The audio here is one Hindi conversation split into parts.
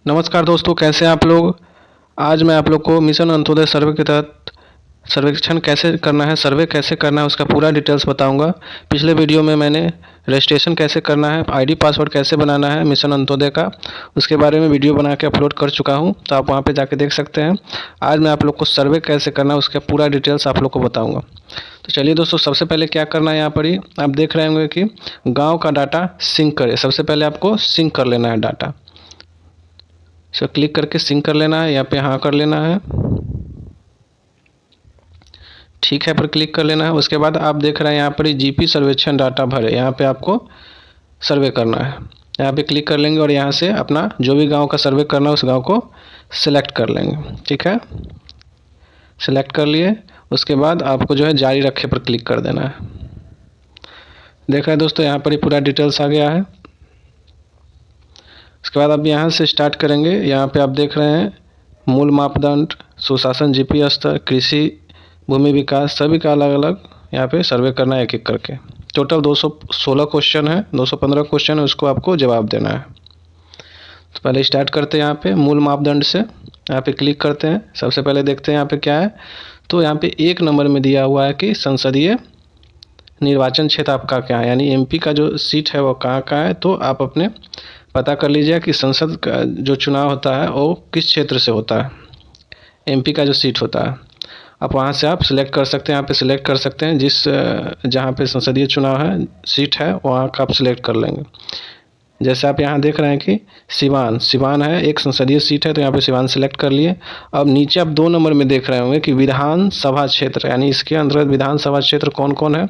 नमस्कार दोस्तों, कैसे हैं आप लोग। आज मैं आप लोग को मिशन अंत्योदय सर्वे के तहत सर्वेक्षण कैसे करना है, सर्वे कैसे करना है, उसका पूरा डिटेल्स बताऊंगा। पिछले वीडियो में मैंने रजिस्ट्रेशन कैसे करना है, आईडी पासवर्ड कैसे बनाना है मिशन अंत्योदय का, उसके बारे में वीडियो बना के अपलोड कर चुका हूं, तो आप वहां पे जाके देख सकते हैं। आज मैं आप लोग को सर्वे कैसे करना है उसका पूरा डिटेल्स आप लोग को बताऊँगा। तो चलिए दोस्तों, सबसे पहले क्या करना है, यहाँ पर ही आप देख रहे होंगे कि गाँव का डाटा सिंक करें। सबसे पहले आपको सिंक कर लेना है डाटा। इसे क्लिक करके सिंक कर लेना है, यहाँ पे हाँ कर लेना है, ठीक है पर क्लिक कर लेना है। उसके बाद आप देख रहे हैं यहाँ पर जीपी सर्वेक्षण डाटा भरे, यहाँ पे आपको सर्वे करना है। यहाँ पे क्लिक कर लेंगे और यहाँ से अपना जो भी गांव का सर्वे करना है उस गांव को सिलेक्ट कर लेंगे। ठीक है, सिलेक्ट कर लिए। उसके बाद आपको जो है जारी रखे पर क्लिक कर देना है। देख रहे हैं दोस्तों, यहाँ पर ही पूरा डिटेल्स आ गया है। उसके बाद अब यहाँ से स्टार्ट करेंगे। यहाँ पे आप देख रहे हैं मूल मापदंड, सुशासन, जीपी स्तर, कृषि, भूमि विकास, सभी का अलग अलग यहाँ पे सर्वे करना है एक एक करके। टोटल 216 क्वेश्चन है, 215 क्वेश्चन है, उसको आपको जवाब देना है। तो पहले स्टार्ट करते हैं यहाँ पे मूल मापदंड से। यहाँ पे क्लिक करते हैं। सबसे पहले देखते हैं यहाँ पे क्या है। तो यहाँ पे 1 नंबर में दिया हुआ है कि संसदीय निर्वाचन क्षेत्र आपका क्या है, यानी एमपी का जो सीट है वो कहाँ का है। तो आप अपने पता कर लीजिए कि संसद का जो चुनाव होता है वो किस क्षेत्र से होता है, एमपी का जो सीट होता है। आप वहाँ से आप सिलेक्ट कर सकते हैं, यहाँ पे सिलेक्ट कर सकते हैं जिस जहाँ पे संसदीय चुनाव है, सीट है, वहाँ का आप सिलेक्ट कर लेंगे। जैसे आप यहाँ देख रहे हैं कि सिवान है, एक संसदीय सीट है, तो यहाँ पे सिवान सिलेक्ट कर लिए। अब नीचे आप 2 नंबर में देख रहे होंगे कि विधानसभा क्षेत्र, यानी इसके अंतर्गत विधानसभा क्षेत्र कौन कौन है।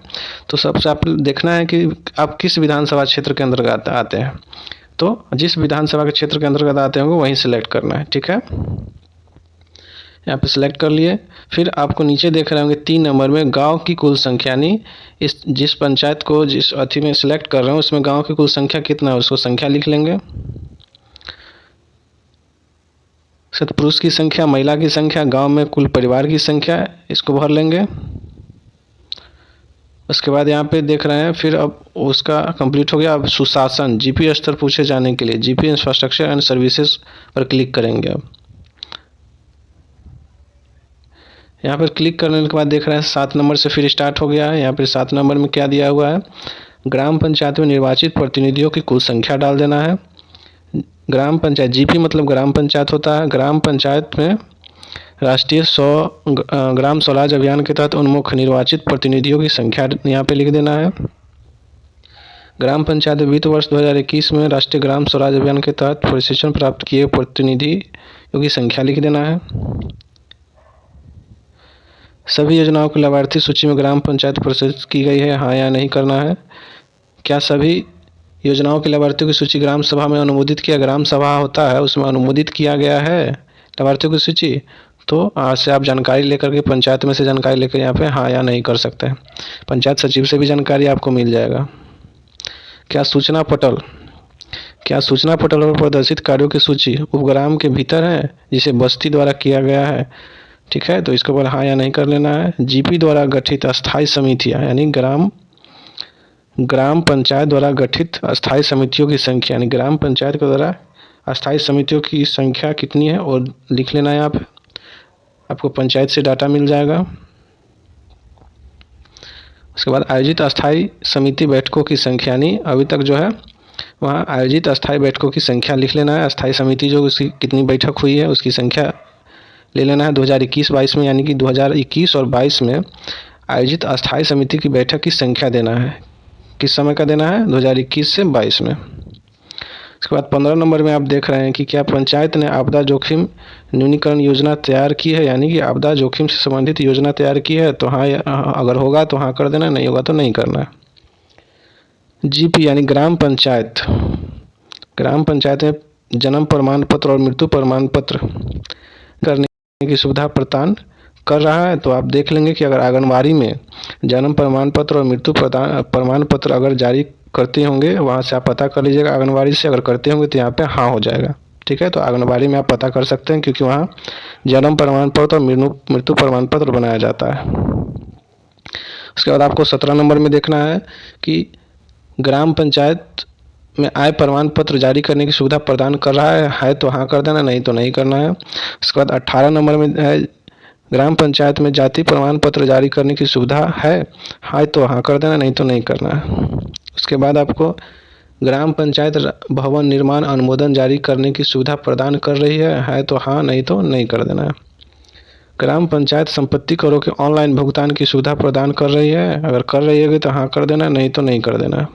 तो सबसे आप देखना है कि आप किस विधानसभा क्षेत्र के अंतर्गत आते हैं। तो जिस विधानसभा के क्षेत्र के अंतर्गत आते होंगे वहीं सिलेक्ट करना है। ठीक है, यहाँ पे सिलेक्ट कर लिए। फिर आपको नीचे देख रहे होंगे 3 नंबर में गांव की कुल संख्या, यानी इस जिस पंचायत को जिस अथी में सिलेक्ट कर रहे हैं उसमें गांव की कुल संख्या कितना है उसको संख्या लिख लेंगे। पुरुष की संख्या, महिला की संख्या, गांव में कुल परिवार की संख्या, इसको भर लेंगे। उसके बाद यहाँ पे देख रहे हैं, फिर अब उसका कंप्लीट हो गया। अब सुशासन, जीपी स्तर पूछे जाने के लिए जीपी इंफ्रास्ट्रक्चर एंड सर्विसेज पर क्लिक करेंगे। अब यहाँ पर क्लिक करने के बाद देख रहे हैं 7 नंबर से फिर स्टार्ट हो गया है। यहाँ पर 7 नंबर में क्या दिया हुआ है, ग्राम पंचायत में निर्वाचित प्रतिनिधियों की कुल संख्या डाल देना है। ग्राम पंचायत, जीपी मतलब ग्राम पंचायत होता है। ग्राम पंचायत में राष्ट्रीय ग्राम स्वराज अभियान के तहत उन्मुख निर्वाचित प्रतिनिधियों की संख्या यहाँ पे लिख देना है। ग्राम पंचायत वित्त वर्ष 2021 में राष्ट्रीय ग्राम स्वराज अभियान के तहत प्रशिक्षण प्राप्त किए प्रतिनिधियों की संख्या लिख देना है। सभी योजनाओं की लाभार्थी सूची में ग्राम पंचायत प्रदर्शित की गई है, हाँ या नहीं करना है। क्या सभी योजनाओं के लाभार्थियों की सूची ग्राम सभा में अनुमोदित किया, ग्राम सभा होता है उसमें अनुमोदित किया गया है लाभार्थियों की सूची। तो आज से आप जानकारी लेकर के पंचायत में से जानकारी लेकर यहाँ पे हाँ या नहीं कर सकते हैं। पंचायत सचिव से भी जानकारी आपको मिल जाएगा। क्या सूचना पटल पर प्रदर्शित कार्यों की सूची उपग्राम के भीतर है जिसे बस्ती द्वारा किया गया है। ठीक है, तो इसके ऊपर हाँ या नहीं कर लेना है। जीपी द्वारा गठित अस्थायी समितियाँ, यानी ग्राम पंचायत द्वारा गठित अस्थायी समितियों की संख्या, यानी ग्राम पंचायत के द्वारा अस्थायी समितियों की संख्या कितनी है और लिख लेना है। आपको पंचायत से डाटा मिल जाएगा। उसके बाद आयोजित अस्थायी समिति बैठकों की संख्या, यानी अभी तक जो है वहाँ आयोजित अस्थायी बैठकों की संख्या लिख लेना है। अस्थायी समिति जो उसकी कितनी बैठक हुई है उसकी संख्या ले लेना है 2021-22 में, यानी कि 2021 और 22 में आयोजित अस्थायी समिति की बैठक की संख्या देना है। किस समय का देना है, 2021 से 22 में। उसके बाद 15 नंबर में आप देख रहे हैं कि क्या पंचायत ने आपदा जोखिम न्यूनीकरण योजना तैयार की है, यानी कि आपदा जोखिम से संबंधित योजना तैयार की है। तो हाँ, अगर होगा तो हाँ कर देना, नहीं होगा तो नहीं करना है। जीपी यानी ग्राम पंचायत में जन्म प्रमाण पत्र और मृत्यु प्रमाण पत्र करने की सुविधा प्रदान कर रहा है। तो आप देख लेंगे कि अगर आंगनबाड़ी में जन्म प्रमाण पत्र और मृत्यु प्रमाण पत्र अगर जारी करते होंगे, वहाँ से आप पता कर लीजिएगा आंगनबाड़ी से, अगर करते होंगे तो यहाँ पे हाँ हो जाएगा। ठीक है, तो आंगनबाड़ी में आप पता कर सकते हैं क्योंकि वहाँ जन्म प्रमाण पत्र और मृत्यु प्रमाण पत्र बनाया जाता है। उसके बाद आपको 17 नंबर में देखना है कि ग्राम पंचायत में आय प्रमाण पत्र जारी करने की सुविधा प्रदान कर रहा है तो हाँ कर देना, नहीं तो नहीं करना है। उसके बाद 18 नंबर में है ग्राम पंचायत में जाति प्रमाण पत्र जारी करने की सुविधा है तो हाँ कर देना, नहीं तो नहीं करना है। उसके बाद आपको ग्राम पंचायत भवन निर्माण अनुमोदन जारी करने की सुविधा प्रदान कर रही है तो हाँ, नहीं तो नहीं कर देना है। ग्राम पंचायत संपत्ति करों के ऑनलाइन भुगतान की सुविधा प्रदान कर रही है, अगर कर रही होगी तो हाँ कर देना, नहीं तो नहीं कर देना।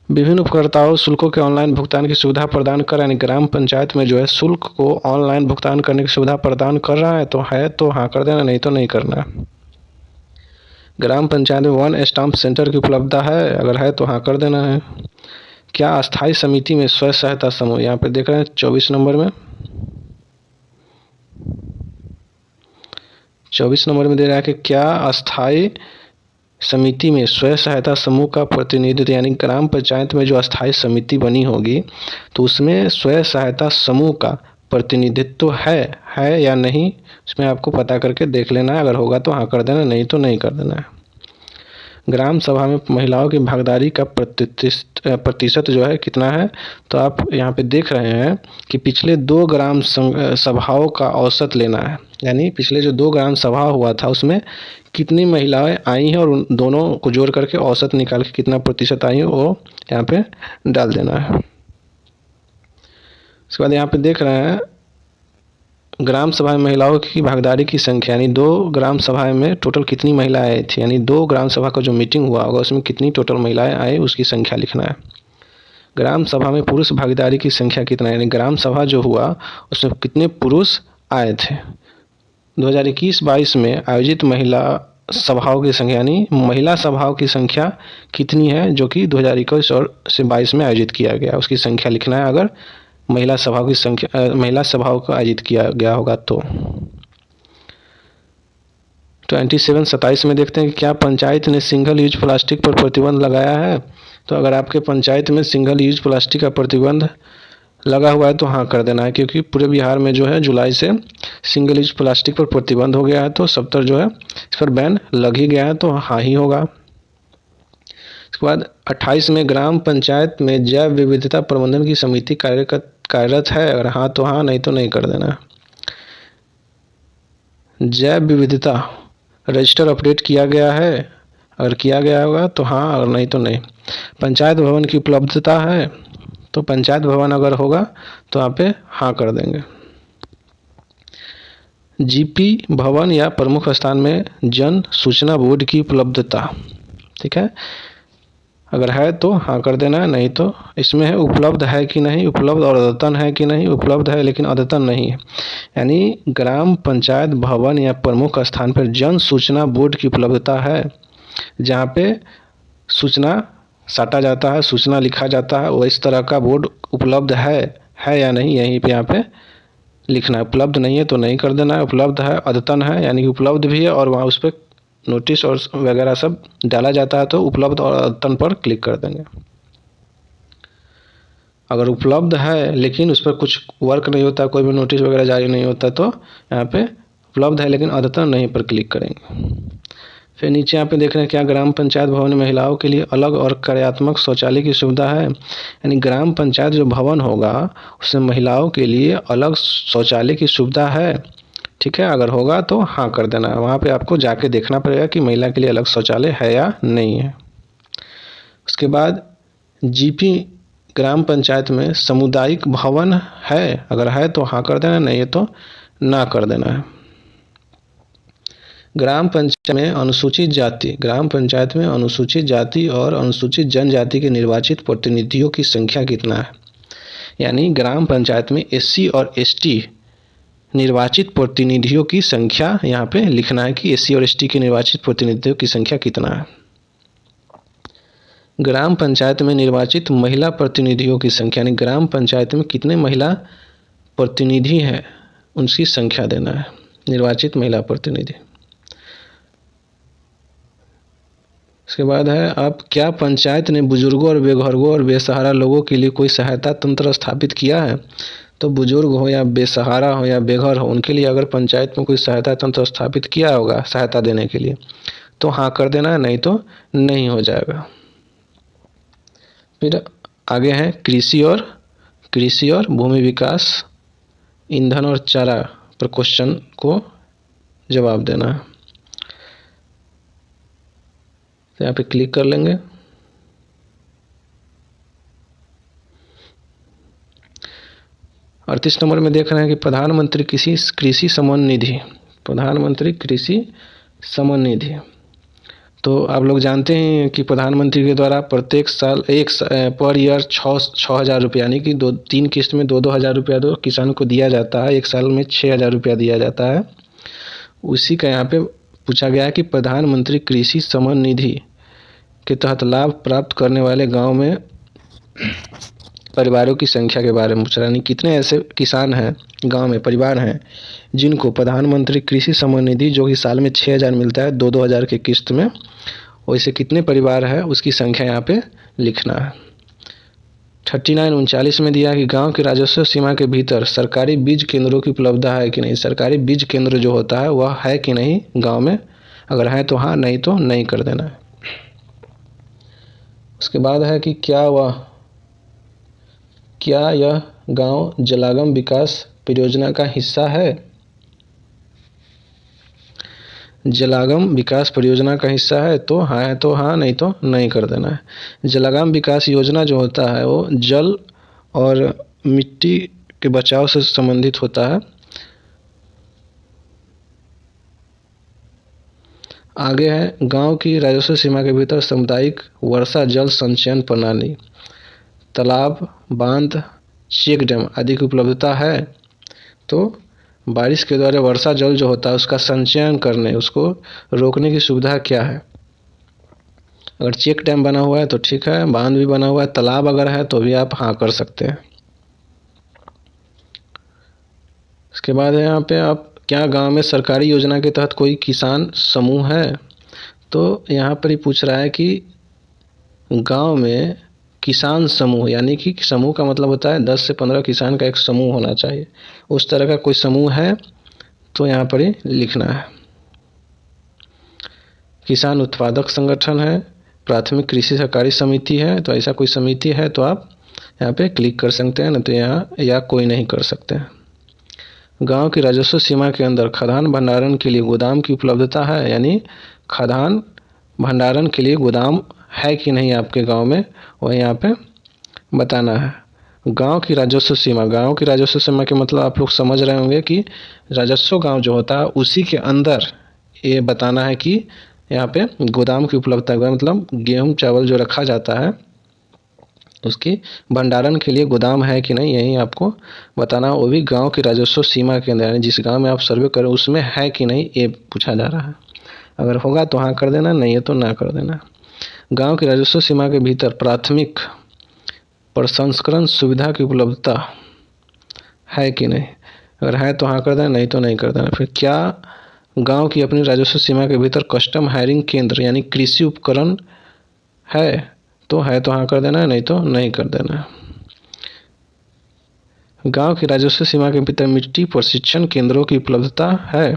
विभिन्न उपभोक्ताओं शुल्कों के ऑनलाइन भुगतान की सुविधा प्रदान कर, यानी ग्राम पंचायत में जो है शुल्क को ऑनलाइन भुगतान करने की सुविधा प्रदान कर रहा है तो हाँ कर देना, नहीं तो नहीं करना है। ग्राम पंचायत में वन स्टाम्प सेंटर की उपलब्धता है, अगर है तो हाँ कर देना है। क्या अस्थायी समिति में स्वयं सहायता समूह, यहाँ पे देख रहे हैं 24 नंबर में, 24 नंबर में दे रहा है कि क्या अस्थायी समिति में स्वयं सहायता समूह का प्रतिनिधित्व, यानी ग्राम पंचायत में जो अस्थायी समिति बनी होगी तो उसमें स्वयं सहायता समूह का प्रतिनिधित्व है या नहीं, उसमें आपको पता करके देख लेना है। अगर होगा तो हाँ कर देना, नहीं तो नहीं कर देना है। ग्राम सभा में महिलाओं की भागीदारी का प्रतिशत जो है कितना है, तो आप यहाँ पे देख रहे हैं कि पिछले 2 ग्राम सभाओं का औसत लेना है, यानी पिछले जो 2 ग्राम सभा हुआ था उसमें कितनी महिलाएं आई हैं और उन दोनों को जोड़ करके औसत निकाल के कितना प्रतिशत आई है वो यहाँ पे डाल देना है। उसके बाद यहाँ पे देख रहे हैं ग्राम सभा में महिलाओं की भागीदारी की संख्या, यानी 2 ग्राम सभा में टोटल कितनी महिलाएं आई थी, यानी 2 ग्राम सभा का जो मीटिंग हुआ होगा उसमें कितनी टोटल महिलाएं आई उसकी संख्या लिखना है। ग्राम सभा में पुरुष भागीदारी की संख्या कितना है, यानी ग्राम सभा जो हुआ उसमें कितने पुरुष आए थे। 2021-22 में आयोजित महिला सभाओं की संख्या, यानी महिला सभाओं की संख्या कितनी है जो कि 2021 और से 22 में आयोजित किया गया, उसकी संख्या लिखना है अगर महिला सभाओं की संख्या महिला सभाओं को आयोजित किया गया होगा तो। 27 में देखते हैं कि क्या पंचायत ने सिंगल यूज प्लास्टिक पर प्रतिबंध लगाया है, तो अगर आपके पंचायत में सिंगल यूज प्लास्टिक का प्रतिबंध लगा हुआ है तो हाँ कर देना है, क्योंकि पूरे बिहार में जो है जुलाई से सिंगल यूज प्लास्टिक पर प्रतिबंध हो गया है तो सब तरफ जो है इस पर बैन लग ही गया है तो हाँ ही होगा। इसके बाद 28 में ग्राम पंचायत में जैव विविधता प्रबंधन की समिति कार्यरत है, अगर हाँ तो हाँ, नहीं तो नहीं कर देना। जैव विविधता रजिस्टर अपडेट किया गया है, अगर किया गया होगा तो हाँ और नहीं तो नहीं। पंचायत भवन की उपलब्धता है, तो पंचायत भवन अगर होगा तो यहाँ पे हाँ कर देंगे। जीपी भवन या प्रमुख स्थान में जन सूचना बोर्ड की उपलब्धता, ठीक है, अगर है तो हाँ कर देना है, नहीं तो इसमें है उपलब्ध है कि नहीं, उपलब्ध और अद्यतन है कि नहीं, उपलब्ध है लेकिन अद्यतन नहीं है, यानी ग्राम पंचायत भवन या प्रमुख स्थान पर जन सूचना बोर्ड की उपलब्धता है, जहाँ पे सूचना साटा जाता है, सूचना लिखा जाता है, वो इस तरह का बोर्ड उपलब्ध है या नहीं, यहीं पे यहाँ पे लिखना है। उपलब्ध नहीं है तो नहीं कर देना है, उपलब्ध है अद्यतन है यानी कि उपलब्ध भी है और वहाँ उस पर नोटिस और वगैरह सब डाला जाता है तो उपलब्ध और अद्यतन पर क्लिक कर देंगे। अगर उपलब्ध है लेकिन उस पर कुछ वर्क नहीं होता, कोई भी नोटिस वगैरह जारी नहीं होता तो यहाँ पे उपलब्ध है लेकिन अद्यतन नहीं पर क्लिक करेंगे। फिर नीचे यहाँ पे देख रहे हैं क्या ग्राम पंचायत भवन में महिलाओं के लिए अलग और कार्यात्मक शौचालय की सुविधा है, यानी ग्राम पंचायत जो भवन होगा उसमें महिलाओं के लिए अलग शौचालय की सुविधा है, ठीक है, अगर होगा तो हाँ कर देना है। वहाँ पे आपको जाके देखना पड़ेगा कि महिला के लिए अलग शौचालय है या नहीं है। उसके बाद जीपी ग्राम पंचायत में सामुदायिक भवन है, अगर है तो हाँ कर देना, नहीं है तो ना कर देना है। ग्राम पंचायत में अनुसूचित जाति और अनुसूचित जनजाति के निर्वाचित प्रतिनिधियों की संख्या कितना है, यानी ग्राम पंचायत में एससी और एसटी निर्वाचित प्रतिनिधियों की संख्या यहाँ पे लिखना है कि एससी और एसटी के निर्वाचित प्रतिनिधियों की संख्या कितना है। ग्राम पंचायत में निर्वाचित महिला प्रतिनिधियों की संख्या, यानी ग्राम पंचायत में कितने महिला प्रतिनिधि हैं उनकी संख्या देना है, निर्वाचित महिला प्रतिनिधि। इसके बाद है आप क्या पंचायत ने बुजुर्गों और बेघरों और बेसहारा लोगों के लिए कोई सहायता तंत्र स्थापित किया है, तो बुजुर्ग हो या बेसहारा हो या बेघर हो उनके लिए अगर पंचायत में कोई सहायता तंत्र स्थापित किया होगा सहायता देने के लिए तो हाँ कर देना है, नहीं तो नहीं हो जाएगा। फिर आगे हैं कृषि और भूमि विकास, ईंधन और चारा पर क्वेश्चन को जवाब देना है। तो यहाँ पे क्लिक कर लेंगे। और 38 नंबर में देख रहे हैं कि प्रधानमंत्री कृषि सम्मान निधि, प्रधानमंत्री कृषि सम्मान निधि। तो आप लोग जानते हैं कि प्रधानमंत्री के द्वारा प्रत्येक साल पर ईयर 6,000 रुपये यानी कि 3 किस्त में 2,000 रुपया तो किसान को दिया जाता है। एक साल में 6,000 रुपया दिया जाता है। उसी का यहाँ पे पूछा गया है कि प्रधानमंत्री कृषि सम्मान निधि के तहत लाभ प्राप्त करने वाले गांव में परिवारों की संख्या के बारे में पूछ रहा है। कितने ऐसे किसान हैं, गांव में परिवार हैं जिनको प्रधानमंत्री कृषि सम्मान निधि जो कि साल में 6,000 मिलता है 2-2 हज़ार की किस्त में, वैसे कितने परिवार है उसकी संख्या यहाँ पे लिखना है। 39-39 में दिया कि गांव के राजस्व सीमा के भीतर सरकारी बीज केंद्रों की उपलब्धता है कि नहीं। सरकारी बीज केंद्र जो होता है वह है कि नहीं गांव में, अगर है तो हाँ, नहीं तो नहीं कर देना है। उसके बाद है कि क्या यह गांव जलागम विकास परियोजना का हिस्सा है। जलागम विकास परियोजना का हिस्सा है तो हाँ, नहीं तो नहीं कर देना है। जलागम विकास योजना जो होता है वो जल और मिट्टी के बचाव से संबंधित होता है। आगे है गांव की राजस्व सीमा के भीतर सामुदायिक वर्षा जल संचयन प्रणाली, तालाब, बांध, चेक डैम आदि की उपलब्धता है। तो बारिश के द्वारा वर्षा जल जो होता है उसका संचयन करने, उसको रोकने की सुविधा क्या है। अगर चेक डैम बना हुआ है तो ठीक है, बांध भी बना हुआ है, तालाब अगर है तो भी आप हाँ कर सकते हैं। इसके बाद है यहाँ पे आप क्या गांव में सरकारी योजना के तहत कोई किसान समूह है। तो यहाँ पर ही पूछ रहा है कि गांव में किसान समूह, यानी कि समूह का मतलब होता है 10 से 15 किसान का एक समूह होना चाहिए। उस तरह का कोई समूह है तो यहाँ पर ही लिखना है। किसान उत्पादक संगठन है, प्राथमिक कृषि सहकारी समिति है, तो ऐसा कोई समिति है तो आप यहाँ पे क्लिक कर सकते हैं, न तो यहाँ या कोई नहीं कर सकते हैं। गांव की राजस्व सीमा के अंदर खाद्यान्न भंडारण के लिए गोदाम की उपलब्धता है, यानी खाद्यान्न भंडारण के लिए गोदाम है कि नहीं आपके गांव में, वह यहाँ पे बताना है। गांव की राजस्व सीमा के मतलब आप लोग समझ रहे होंगे कि राजस्व गांव जो होता है उसी के अंदर ये बताना है कि यहाँ पे गोदाम की उपलब्धता है, मतलब गेहूँ चावल जो रखा जाता है उसकी भंडारण के लिए गोदाम है कि नहीं, यही आपको बताना, वो भी गांव की राजस्व सीमा के अंदर, यानी जिस गांव में आप सर्वे करें उसमें है कि नहीं ये पूछा जा रहा है। अगर होगा तो हाँ कर देना, नहीं है तो ना कर देना। गांव की राजस्व सीमा के भीतर प्राथमिक प्रसंस्करण सुविधा की उपलब्धता है कि नहीं, अगर है तो हाँ कर देना, नहीं तो नहीं कर देना। फिर क्या गांव की अपनी राजस्व सीमा के भीतर कस्टम हायरिंग केंद्र यानी कृषि उपकरण है तो हाँ कर देना, नहीं तो नहीं कर देना। गांव की राजस्व सीमा के भीतर मिट्टी प्रशिक्षण केंद्रों की उपलब्धता है।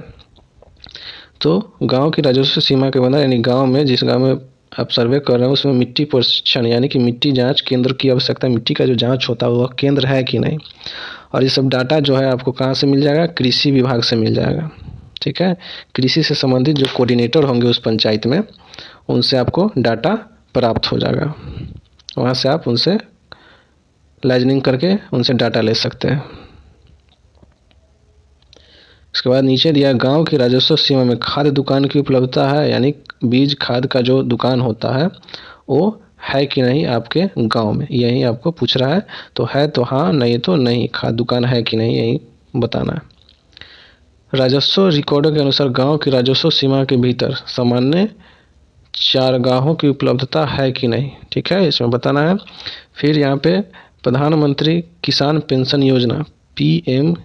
तो गांव की राजस्व सीमा के अंदर, यानी गांव में जिस गांव में आप सर्वे कर रहे हैं उसमें मिट्टी प्रशिक्षण यानी कि मिट्टी जांच केंद्र की आवश्यकता, मिट्टी का जो जांच होता है वह केंद्र है कि नहीं। और ये सब डाटा जो है आपको कहाँ से मिल जाएगा, कृषि विभाग से मिल जाएगा। ठीक है, कृषि से संबंधित जो कोऑर्डिनेटर होंगे उस पंचायत में, उनसे आपको डाटा प्राप्त हो जाएगा। वहाँ से आप उनसे लाइजनिंग करके उनसे डाटा ले सकते हैं। इसके बाद नीचे दिया गांव की राजस्व सीमा में खाद्य दुकान की उपलब्धता है, यानी बीज खाद का जो दुकान होता है वो है कि नहीं आपके गांव में, यही आपको पूछ रहा है। तो है तो हाँ, नहीं तो नहीं, खाद दुकान है कि नहीं यही बताना है। राजस्व रिकॉर्डों के अनुसार गांव की राजस्व सीमा के भीतर सामान्य चारागाहों की उपलब्धता है कि नहीं, ठीक है, इसमें बताना है। फिर यहाँ पे प्रधानमंत्री किसान पेंशन योजना PMKVY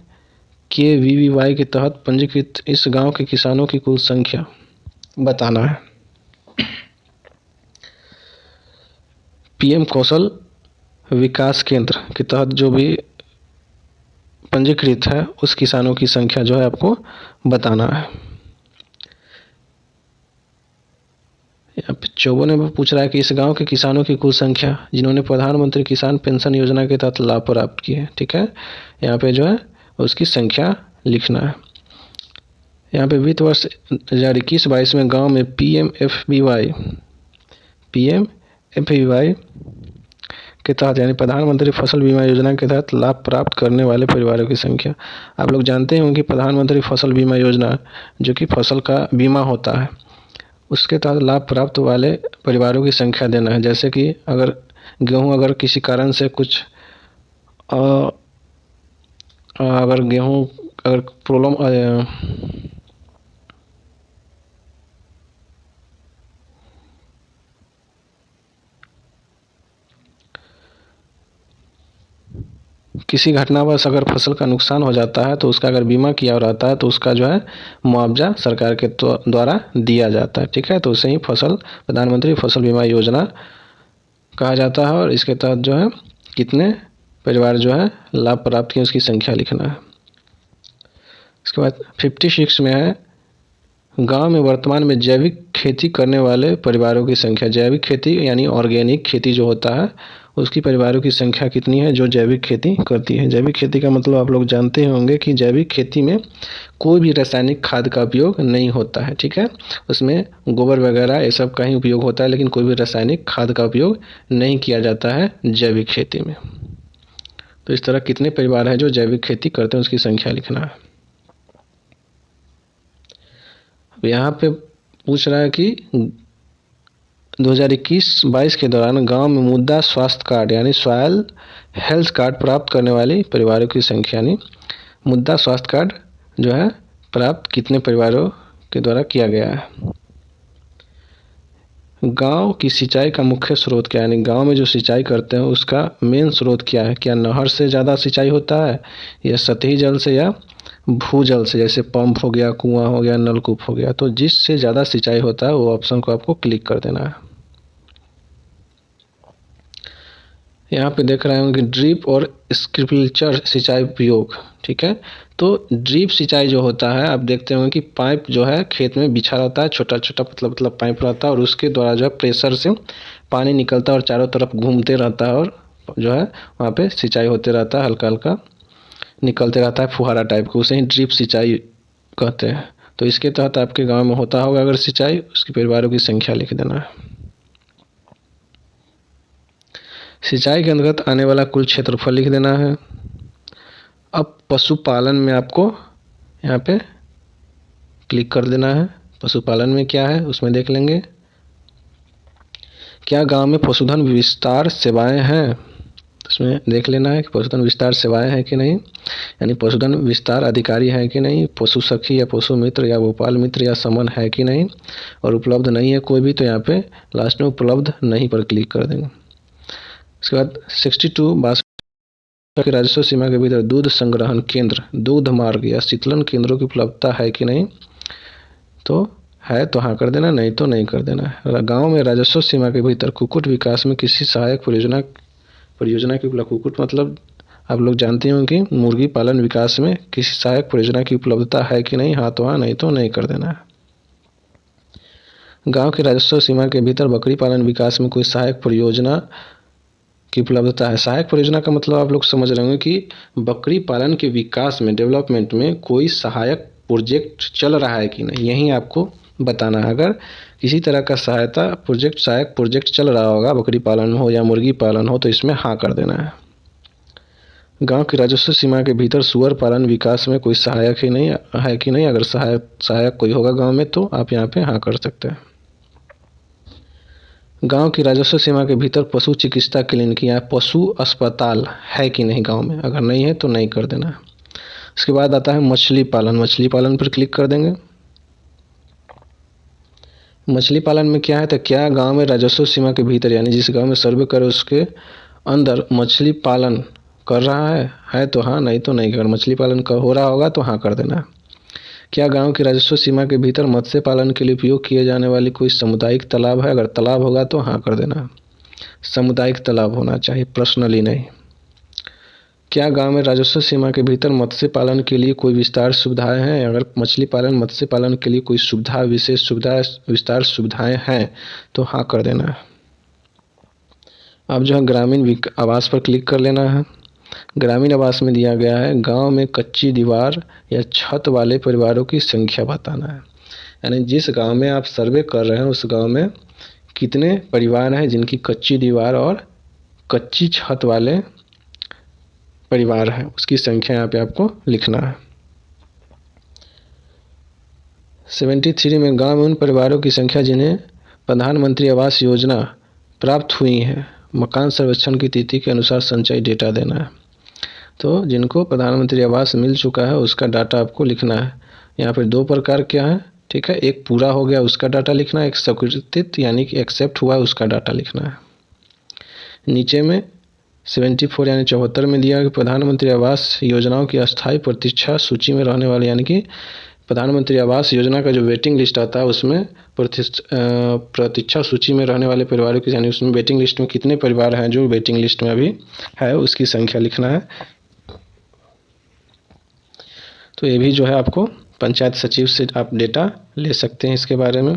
के तहत पंजीकृत इस गांव के किसानों की कुल संख्या बताना है। PM कौशल विकास केंद्र के तहत जो भी पंजीकृत है उस किसानों की संख्या जो है आपको बताना है। यहाँ पे 54 नंबर पूछ रहा है कि इस गांव के किसानों की कुल संख्या जिन्होंने प्रधानमंत्री किसान पेंशन योजना के तहत लाभ प्राप्त किए। ठीक है, यहाँ पे जो है उसकी संख्या लिखना है। यहाँ पे वित्त वर्ष 2021-22 में गांव में पीएमएफबीवाई के तहत यानी प्रधानमंत्री फसल बीमा योजना के तहत लाभ प्राप्त करने वाले परिवारों की संख्या। आप लोग जानते होंगे कि प्रधानमंत्री फसल बीमा योजना जो कि फसल का बीमा होता है उसके तहत लाभ प्राप्त वाले परिवारों की संख्या देना है। जैसे कि अगर गेहूं अगर किसी कारण से कुछ अगर गेहूं अगर प्रॉब्लम किसी घटनावश अगर फसल का नुकसान हो जाता है तो उसका अगर बीमा किया रहता है तो उसका जो है मुआवजा सरकार के द्वारा दिया जाता है। ठीक है, तो उसे ही प्रधानमंत्री फसल बीमा योजना कहा जाता है। और इसके तहत जो है कितने परिवार जो है लाभ प्राप्त किए उसकी संख्या लिखना है। इसके बाद 56 में है गांव में वर्तमान में जैविक खेती करने वाले परिवारों की संख्या। जैविक खेती यानी ऑर्गेनिक खेती जो होता है उसकी परिवारों की संख्या कितनी है जो जैविक खेती करती है। जैविक खेती का मतलब आप लोग जानते होंगे कि जैविक खेती में कोई भी रासायनिक खाद का उपयोग नहीं होता है। ठीक है, उसमें गोबर वगैरह ये सब का ही उपयोग होता है, लेकिन कोई भी रासायनिक खाद का उपयोग नहीं किया जाता है जैविक खेती में। तो इस तरह कितने परिवार हैं जो जैविक खेती करते हैं उसकी संख्या लिखना है। अब यहाँ पे पूछ रहा है कि 2021-22 के दौरान गांव में मुद्दा स्वास्थ्य कार्ड यानी सॉयल हेल्थ कार्ड प्राप्त करने वाले परिवारों की संख्या यानी मुद्दा स्वास्थ्य कार्ड जो है प्राप्त कितने परिवारों के द्वारा किया गया है। गांव की सिंचाई का मुख्य स्रोत क्या है, यानी गांव में जो सिंचाई करते हैं उसका मेन स्रोत क्या है। क्या नहर से ज़्यादा सिंचाई होता है या सतही जल से या भूजल से, जैसे पंप हो गया, कुआं हो गया, नलकूप हो गया। तो जिससे ज़्यादा सिंचाई होता है वो ऑप्शन को आपको क्लिक कर देना है। यहाँ पे देख रहे होंगे कि ड्रिप और स्प्रिंकलर सिंचाई उपयोग। ठीक है, तो ड्रिप सिंचाई जो होता है आप देखते होंगे कि पाइप जो है खेत में बिछा रहता है, छोटा छोटा पतला पाइप रहता है और उसके द्वारा जो है प्रेशर से पानी निकलता है और चारों तरफ घूमते रहता है और जो है वहाँ पे सिंचाई होते रहता है, हल्का हल्का निकलते रहता है फुहारा टाइप को, उसे ही ड्रिप सिंचाई कहते हैं। तो इसके तहत आपके गाँव में होता होगा अगर सिंचाई, उसके परिवारों की संख्या लिख देना है। सिंचाई के अंतर्गत आने वाला कुल क्षेत्रफल लिख देना है। अब पशुपालन में आपको यहाँ पे क्लिक कर देना है। पशुपालन में क्या है उसमें देख लेंगे। क्या गांव में पशुधन विस्तार सेवाएं हैं, उसमें देख लेना है कि पशुधन विस्तार सेवाएं हैं कि नहीं, यानी पशुधन विस्तार अधिकारी है कि नहीं, पशु सखी या पशु मित्र या गोपाल मित्र या समन है कि नहीं, और उपलब्ध नहीं है कोई भी तो यहाँ पे लास्ट में उपलब्ध नहीं पर क्लिक कर देंगे। इसके बाद 62 के राजस्व सीमा के भीतर दूध संग्रहण केंद्र, दूध मार्ग या शीतलन केंद्रों की उपलब्धता है कि नहीं, तो है तो हाँ कर देना, नहीं तो नहीं कर देना है। गांव में राजस्व सीमा के भीतर कुक्कुट विकास में किसी सहायक परियोजना की उपलब्ध, कुक्कुट मतलब आप लोग जानते हो कि मुर्गी पालन विकास में किसी सहायक परियोजना की उपलब्धता है कि नहीं, हाँ तो हाँ, नहीं तो नहीं कर देना है। गांव के राजस्व सीमा के भीतर बकरी पालन विकास में कोई सहायक परियोजना की उपलब्धता है। सहायक परियोजना का मतलब आप लोग समझ रहे होंगे कि बकरी पालन के विकास में, डेवलपमेंट में कोई सहायक प्रोजेक्ट चल रहा है कि नहीं, यही आपको बताना है। अगर किसी तरह का सहायक प्रोजेक्ट चल रहा होगा, बकरी पालन हो या मुर्गी पालन हो, तो इसमें हाँ कर देना है। गांव की राजस्व सीमा के भीतर सुअर पालन विकास में कोई सहायक ही नहीं है कि नहीं, अगर सहायक कोई होगा गांव में तो आप यहाँ पे हाँ कर सकते हैं। गांव की राजस्व सीमा के भीतर पशु चिकित्सा क्लिनिक या पशु अस्पताल है कि नहीं गांव में, अगर नहीं है तो नहीं कर देना है। इसके बाद आता है मछली पालन। मछली पालन पर क्लिक कर देंगे। मछली पालन में क्या है, तो क्या गांव में राजस्व सीमा के भीतर यानी जिस गांव में सर्वे करे उसके अंदर मछली पालन कर रहा है तो हाँ, नहीं तो नहीं कर। मछली पालन हो रहा होगा तो हाँ कर देना है। क्या गांव की राजस्व सीमा के भीतर मत्स्य पालन के लिए उपयोग किए जाने वाली कोई सामुदायिक तालाब है, अगर तालाब होगा तो हाँ कर देना है। सामुदायिक तालाब होना चाहिए, पर्सनली नहीं। क्या गांव में राजस्व सीमा के भीतर मत्स्य पालन के लिए कोई विस्तार सुविधाएं हैं? अगर मछली पालन मत्स्य पालन के लिए कोई सुविधा, विशेष सुविधा, विस्तार सुविधाएं हैं तो हाँ कर देना है। अब जो है ग्रामीण आवास पर क्लिक कर लेना है। ग्रामीण आवास में दिया गया है गांव में कच्ची दीवार या छत वाले परिवारों की संख्या बताना है। यानी जिस गांव में आप सर्वे कर रहे हैं उस गांव में कितने परिवार हैं जिनकी कच्ची दीवार और कच्ची छत वाले परिवार हैं, उसकी संख्या यहाँ पे आपको लिखना है। 73 में गांव में उन परिवारों की संख्या जिन्हें प्रधानमंत्री आवास योजना प्राप्त हुई है, मकान सर्वेक्षण की तिथि के अनुसार संचयी डेटा देना है। तो जिनको प्रधानमंत्री आवास मिल चुका है उसका डाटा आपको लिखना है। यहाँ पर दो प्रकार क्या है, ठीक है, एक पूरा हो गया उसका डाटा लिखना है, एक स्वीकृत यानी कि एक्सेप्ट हुआ उसका डाटा लिखना है। नीचे में 74 यानी 74 में दिया कि प्रधानमंत्री आवास योजनाओं की अस्थायी प्रतीक्षा सूची में रहने वाले, यानी कि प्रधानमंत्री आवास योजना का जो वेटिंग लिस्ट आता है उसमें प्रतीक्षा सूची में रहने वाले परिवारों की, यानी उसमें वेटिंग लिस्ट में कितने परिवार हैं जो वेटिंग लिस्ट में अभी है उसकी संख्या लिखना है। तो ये भी जो है आपको पंचायत सचिव से आप डेटा ले सकते हैं इसके बारे में,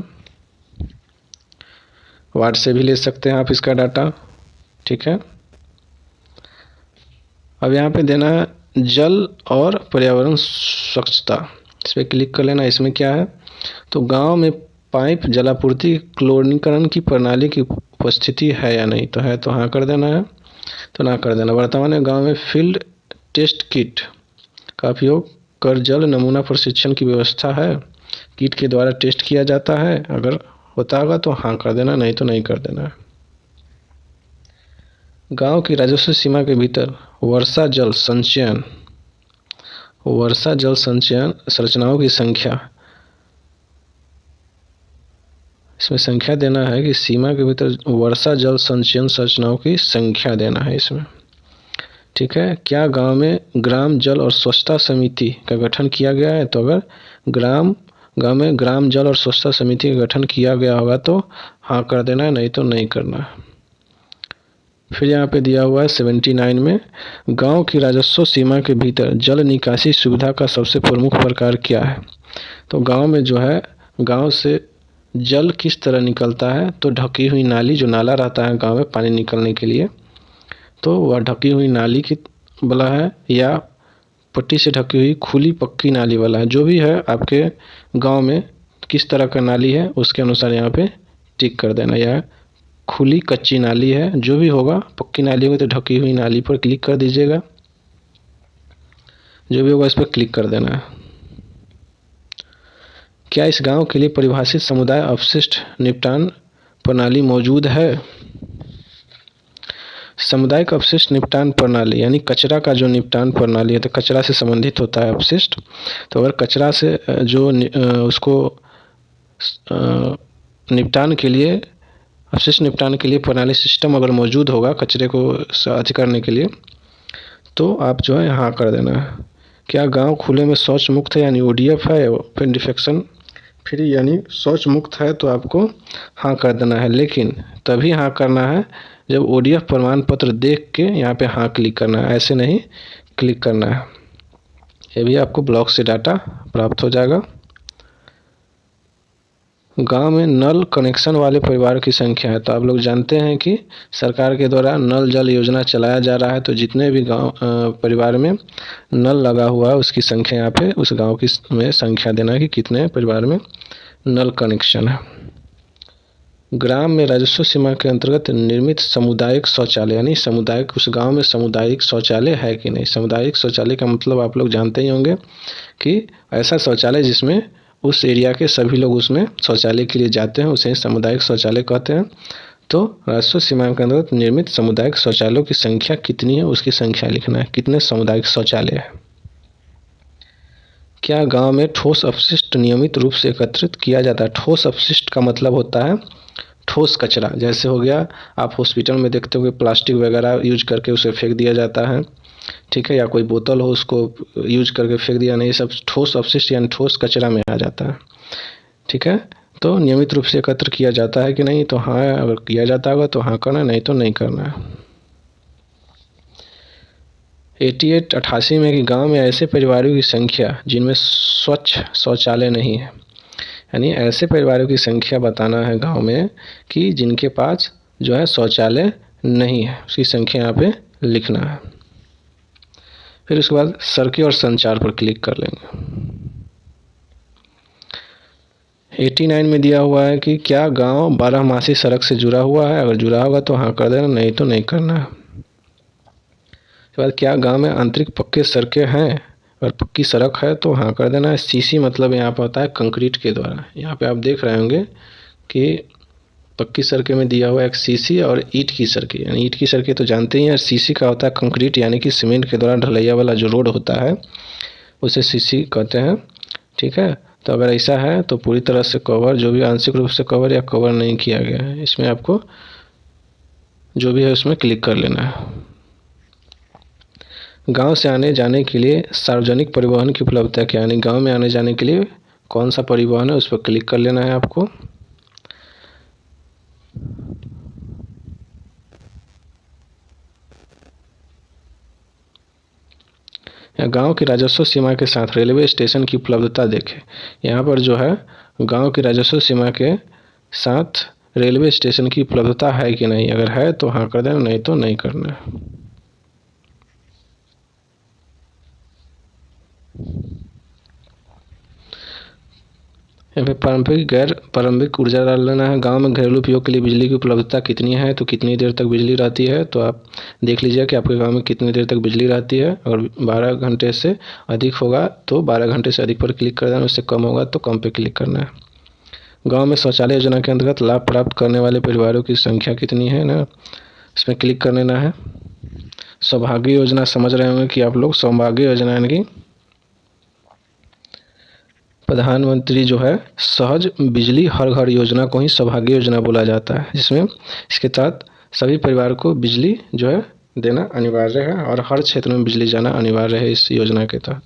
वार्ड से भी ले सकते हैं आप इसका डाटा, ठीक है। अब यहाँ पे देना है जल और पर्यावरण स्वच्छता, इस पर क्लिक कर लेना। इसमें क्या है, तो गांव में पाइप जलापूर्ति क्लोरीकरण की प्रणाली की उपस्थिति है या नहीं, तो है तो हाँ कर देना है, तो ना कर देना। वर्तमान में गांव में फील्ड टेस्ट किट का उपयोग कर जल नमूना प्रशिक्षण की व्यवस्था है, किट के द्वारा टेस्ट किया जाता है, अगर होता होगा तो हाँ कर देना, नहीं तो नहीं कर देना है। गांव की राजस्व सीमा के भीतर वर्षा जल संचयन संरचनाओं की संख्या, इसमें संख्या देना है कि सीमा के भीतर वर्षा जल संचयन संरचनाओं की संख्या देना है इसमें, ठीक है। क्या गांव में ग्राम जल और स्वच्छता समिति का गठन किया गया है, तो अगर गांव में ग्राम जल और स्वच्छता समिति का गठन किया गया होगा तो हाँ कर देना है, नहीं तो नहीं करना है। फिर यहाँ पे दिया हुआ है 79 में गांव की राजस्व सीमा के भीतर जल निकासी सुविधा का सबसे प्रमुख प्रकार क्या है। तो गांव में जो है गांव से जल किस तरह निकलता है, तो ढकी हुई नाली, जो नाला रहता है गांव में पानी निकलने के लिए, तो वह ढकी हुई नाली की वाला है या पट्टी से ढकी हुई खुली पक्की नाली वाला है, जो भी है आपके गांव में किस तरह का नाली है उसके अनुसार यहाँ पे टिक कर देना। या खुली कच्ची नाली है, जो भी होगा, पक्की नाली होगी तो ढकी हुई नाली पर क्लिक कर दीजिएगा, जो भी होगा इस पर क्लिक कर देना है। क्या इस गांव के लिए परिभाषित समुदाय अपशिष्ट निपटान प्रणाली मौजूद है। सामुदायिक अपशिष्ट निपटान प्रणाली यानी कचरा का जो निपटान प्रणाली है, तो कचरा से संबंधित होता है अपशिष्ट, तो अगर कचरा से जो उसको निपटान के लिए, अपशिष्ट निपटान के लिए प्रणाली सिस्टम अगर मौजूद होगा कचरे को अति करने के लिए, तो आप जो है हाँ कर देना है। क्या गांव खुले में शौच मुक्त है यानी ODF है, फिर डिफेक्शन फ्री यानी शौच मुक्त है, तो आपको हाँ कर देना है, लेकिन तभी हाँ करना है जब ODF प्रमाण पत्र देख के यहाँ पे हाँ क्लिक करना है, ऐसे नहीं क्लिक करना है। ये भी आपको ब्लॉक से डाटा प्राप्त हो जाएगा। गांव में नल कनेक्शन वाले परिवार की संख्या है, तो आप लोग जानते हैं कि सरकार के द्वारा नल जल योजना चलाया जा रहा है, तो जितने भी गांव परिवार में नल लगा हुआ है उसकी संख्या यहाँ पे उस गांव की में संख्या देना है कि कितने परिवार में नल कनेक्शन है। ग्राम में राजस्व सीमा के अंतर्गत निर्मित सामुदायिक शौचालय यानी सामुदायिक, उस गांव में सामुदायिक शौचालय है कि नहीं। सामुदायिक शौचालय का मतलब आप लोग जानते ही होंगे कि ऐसा शौचालय जिसमें उस एरिया के सभी लोग उसमें शौचालय के लिए जाते हैं, उसे सामुदायिक शौचालय कहते हैं। तो राजस्व सीमा के अंतर्गत निर्मित सामुदायिक शौचालयों की संख्या कितनी है उसकी संख्या लिखना है, कितने सामुदायिक शौचालय है। क्या गांव में ठोस अपशिष्ट नियमित रूप से एकत्रित किया जाता है। ठोस अपशिष्ट का मतलब होता है ठोस कचरा, जैसे हो गया आप हॉस्पिटल में देखते हो कि प्लास्टिक वगैरह यूज करके उसे फेंक दिया जाता है, ठीक है, या कोई बोतल हो उसको यूज करके फेंक दिया, नहीं, सब ठोस अपशिष्ट यानी ठोस कचरा में आ जाता है, ठीक है। तो नियमित रूप से एकत्र किया जाता है कि नहीं, तो हाँ, अगर किया जाता होगा तो हाँ करना है, नहीं तो नहीं करना है। 88 में कि गांव में ऐसे परिवारों की संख्या जिनमें स्वच्छ शौचालय नहीं है, यानी ऐसे परिवारों की संख्या बताना है गांव में कि जिनके पास जो है शौचालय नहीं है, उसकी संख्या यहाँ पे लिखना है। फिर उसके बाद सड़कें और संचार पर क्लिक कर लेंगे। 89 में दिया हुआ है कि क्या गांव 12मासी सड़क से जुड़ा हुआ है, अगर जुड़ा होगा तो हाँ कर देना, नहीं तो नहीं करना है। उसके बाद क्या गांव में आंतरिक पक्के सड़कें हैं, अगर पक्की सड़क है तो हाँ कर देना है। सीसी मतलब यहाँ पर होता है कंक्रीट के द्वारा। यहाँ पे आप देख रहे होंगे कि पक्की सड़कें में दिया हुआ एक सीसी और ईंट की सड़कें, यानी ईंट की सड़कें तो जानते ही हैं, सीसी का होता है कंक्रीट यानी कि सीमेंट के द्वारा ढलैया वाला जो रोड होता है उसे सीसी कहते हैं। ठीक है, तो अगर ऐसा है तो पूरी तरह से कवर, जो भी आंशिक रूप से कवर या कवर नहीं किया गया है, इसमें आपको जो भी है उसमें क्लिक कर लेना है। गांव से आने जाने के लिए सार्वजनिक परिवहन की उपलब्धता क्या, यानी गांव में आने जाने के लिए कौन सा परिवहन है उस पर क्लिक कर लेना है आपको। गांव की राजस्व सीमा के साथ रेलवे स्टेशन की उपलब्धता देखें। यहाँ पर जो है गांव की राजस्व सीमा के साथ रेलवे स्टेशन की उपलब्धता है कि नहीं, अगर है तो हाँ कर देना, नहीं तो नहीं करना है। यहाँ पे पारंपरिक गैर पारंपरिक ऊर्जा डाल लेना है। गांव में घरेलू उपयोग के लिए बिजली की उपलब्धता कितनी है, तो कितनी देर तक बिजली रहती है, तो आप देख लीजिए कि आपके गांव में कितनी देर तक बिजली रहती है। और 12 घंटे से अधिक होगा तो 12 घंटे से अधिक पर क्लिक कर देना, उससे कम होगा तो कम पे क्लिक करना है। गाँव में शौचालय योजना के अंतर्गत लाभ प्राप्त करने वाले परिवारों की संख्या कितनी है ना, इसमें क्लिक कर लेना है। सौभाग्य योजना समझ रहे होंगे कि आप लोग, सौभाग्य योजना यानी कि प्रधानमंत्री जो है सहज बिजली हर घर योजना को ही सौभाग्य योजना बोला जाता है, जिसमें इसके तहत सभी परिवार को बिजली जो है देना अनिवार्य है और हर क्षेत्र में बिजली जाना अनिवार्य है इस योजना के तहत।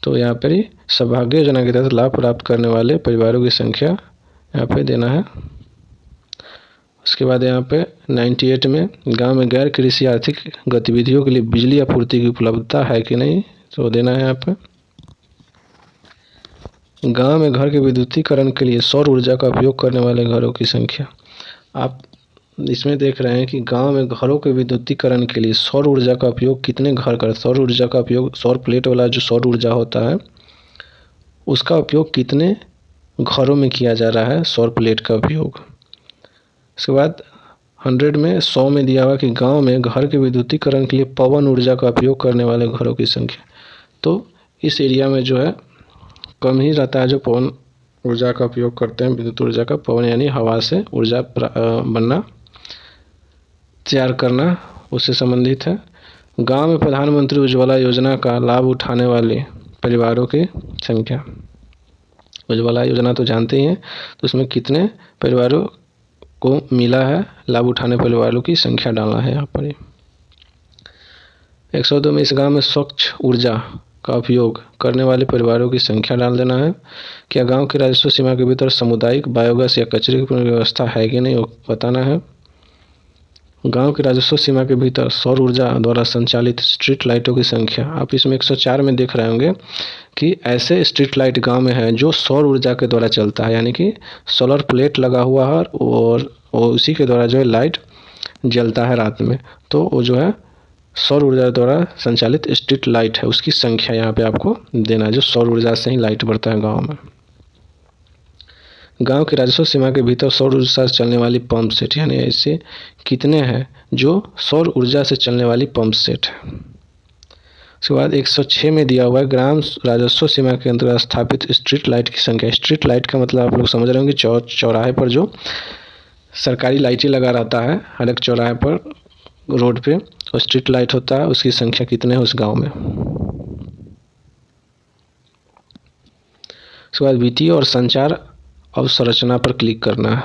तो यहाँ पर ही सौभाग्य योजना के तहत लाभ प्राप्त करने वाले परिवारों की संख्या यहाँ पे देना है। उसके बाद यहाँ पे 98 में गांव में गैर कृषि आर्थिक गतिविधियों के लिए बिजली आपूर्ति की उपलब्धता है कि नहीं, तो देना है यहाँ पे। गांव में घर के विद्युतीकरण के लिए सौर ऊर्जा का उपयोग करने वाले घरों की संख्या, आप इसमें देख रहे हैं कि गांव में घरों के विद्युतीकरण के लिए सौर ऊर्जा का उपयोग कितने घर कर, सौर ऊर्जा का उपयोग, सौर प्लेट वाला जो सौर ऊर्जा होता है उसका उपयोग कितने घरों में किया जा रहा है, सौर प्लेट का उपयोग। उसके बाद 100 में 100 में दिया हुआ कि गांव में घर के विद्युतीकरण के लिए पवन ऊर्जा का उपयोग करने वाले घरों की संख्या, तो इस एरिया में जो है कम ही रहता है जो पवन ऊर्जा का उपयोग करते हैं, विद्युत ऊर्जा का। पवन यानी हवा से ऊर्जा बनना, तैयार करना, उससे संबंधित है। गांव में प्रधानमंत्री उज्ज्वला योजना का लाभ उठाने वाले परिवारों की संख्या, उज्ज्वला योजना तो जानते ही हैं, तो उसमें कितने परिवारों को मिला है लाभ उठाने परिवारों की संख्या डालना है यहाँ पर। 102 में इस गांव में स्वच्छ ऊर्जा का उपयोग करने वाले परिवारों की संख्या डाल देना है। क्या गांव की राजस्व सीमा के भीतर सामुदायिक बायोगैस या कचरे की व्यवस्था है कि नहीं, वो बताना है। गांव की राजस्व सीमा के भीतर सौर ऊर्जा द्वारा संचालित स्ट्रीट लाइटों की संख्या, आप इसमें 104 में देख रहे होंगे कि ऐसे स्ट्रीट लाइट गांव में है जो सौर ऊर्जा के द्वारा चलता है, यानी कि सोलर प्लेट लगा हुआ है और उसी के द्वारा जो है लाइट जलता है रात में, तो वो जो है सौर ऊर्जा द्वारा संचालित स्ट्रीट लाइट है, उसकी संख्या यहाँ पे आपको देना है, जो सौर ऊर्जा से ही लाइट बढ़ता है गाँव में। गांव की राजस्व सीमा के भीतर सौर ऊर्जा से चलने वाली पंप सेट, यानी ऐसे कितने हैं जो सौर ऊर्जा से चलने वाली पंप सेट है। उसके बाद 106 में दिया हुआ है ग्राम राजस्व सीमा के अंतर्गत स्थापित स्ट्रीट लाइट की संख्या। स्ट्रीट लाइट का मतलब आप लोग समझ रहे होंगे चौराहे पर जो सरकारी लाइटें लगा रहता है हर एक चौराहे पर, रोड पे और स्ट्रीट लाइट होता है, उसकी संख्या कितने है उस गांव में। उसके बाद वित्तीय और संचार अवसंरचना पर क्लिक करना है।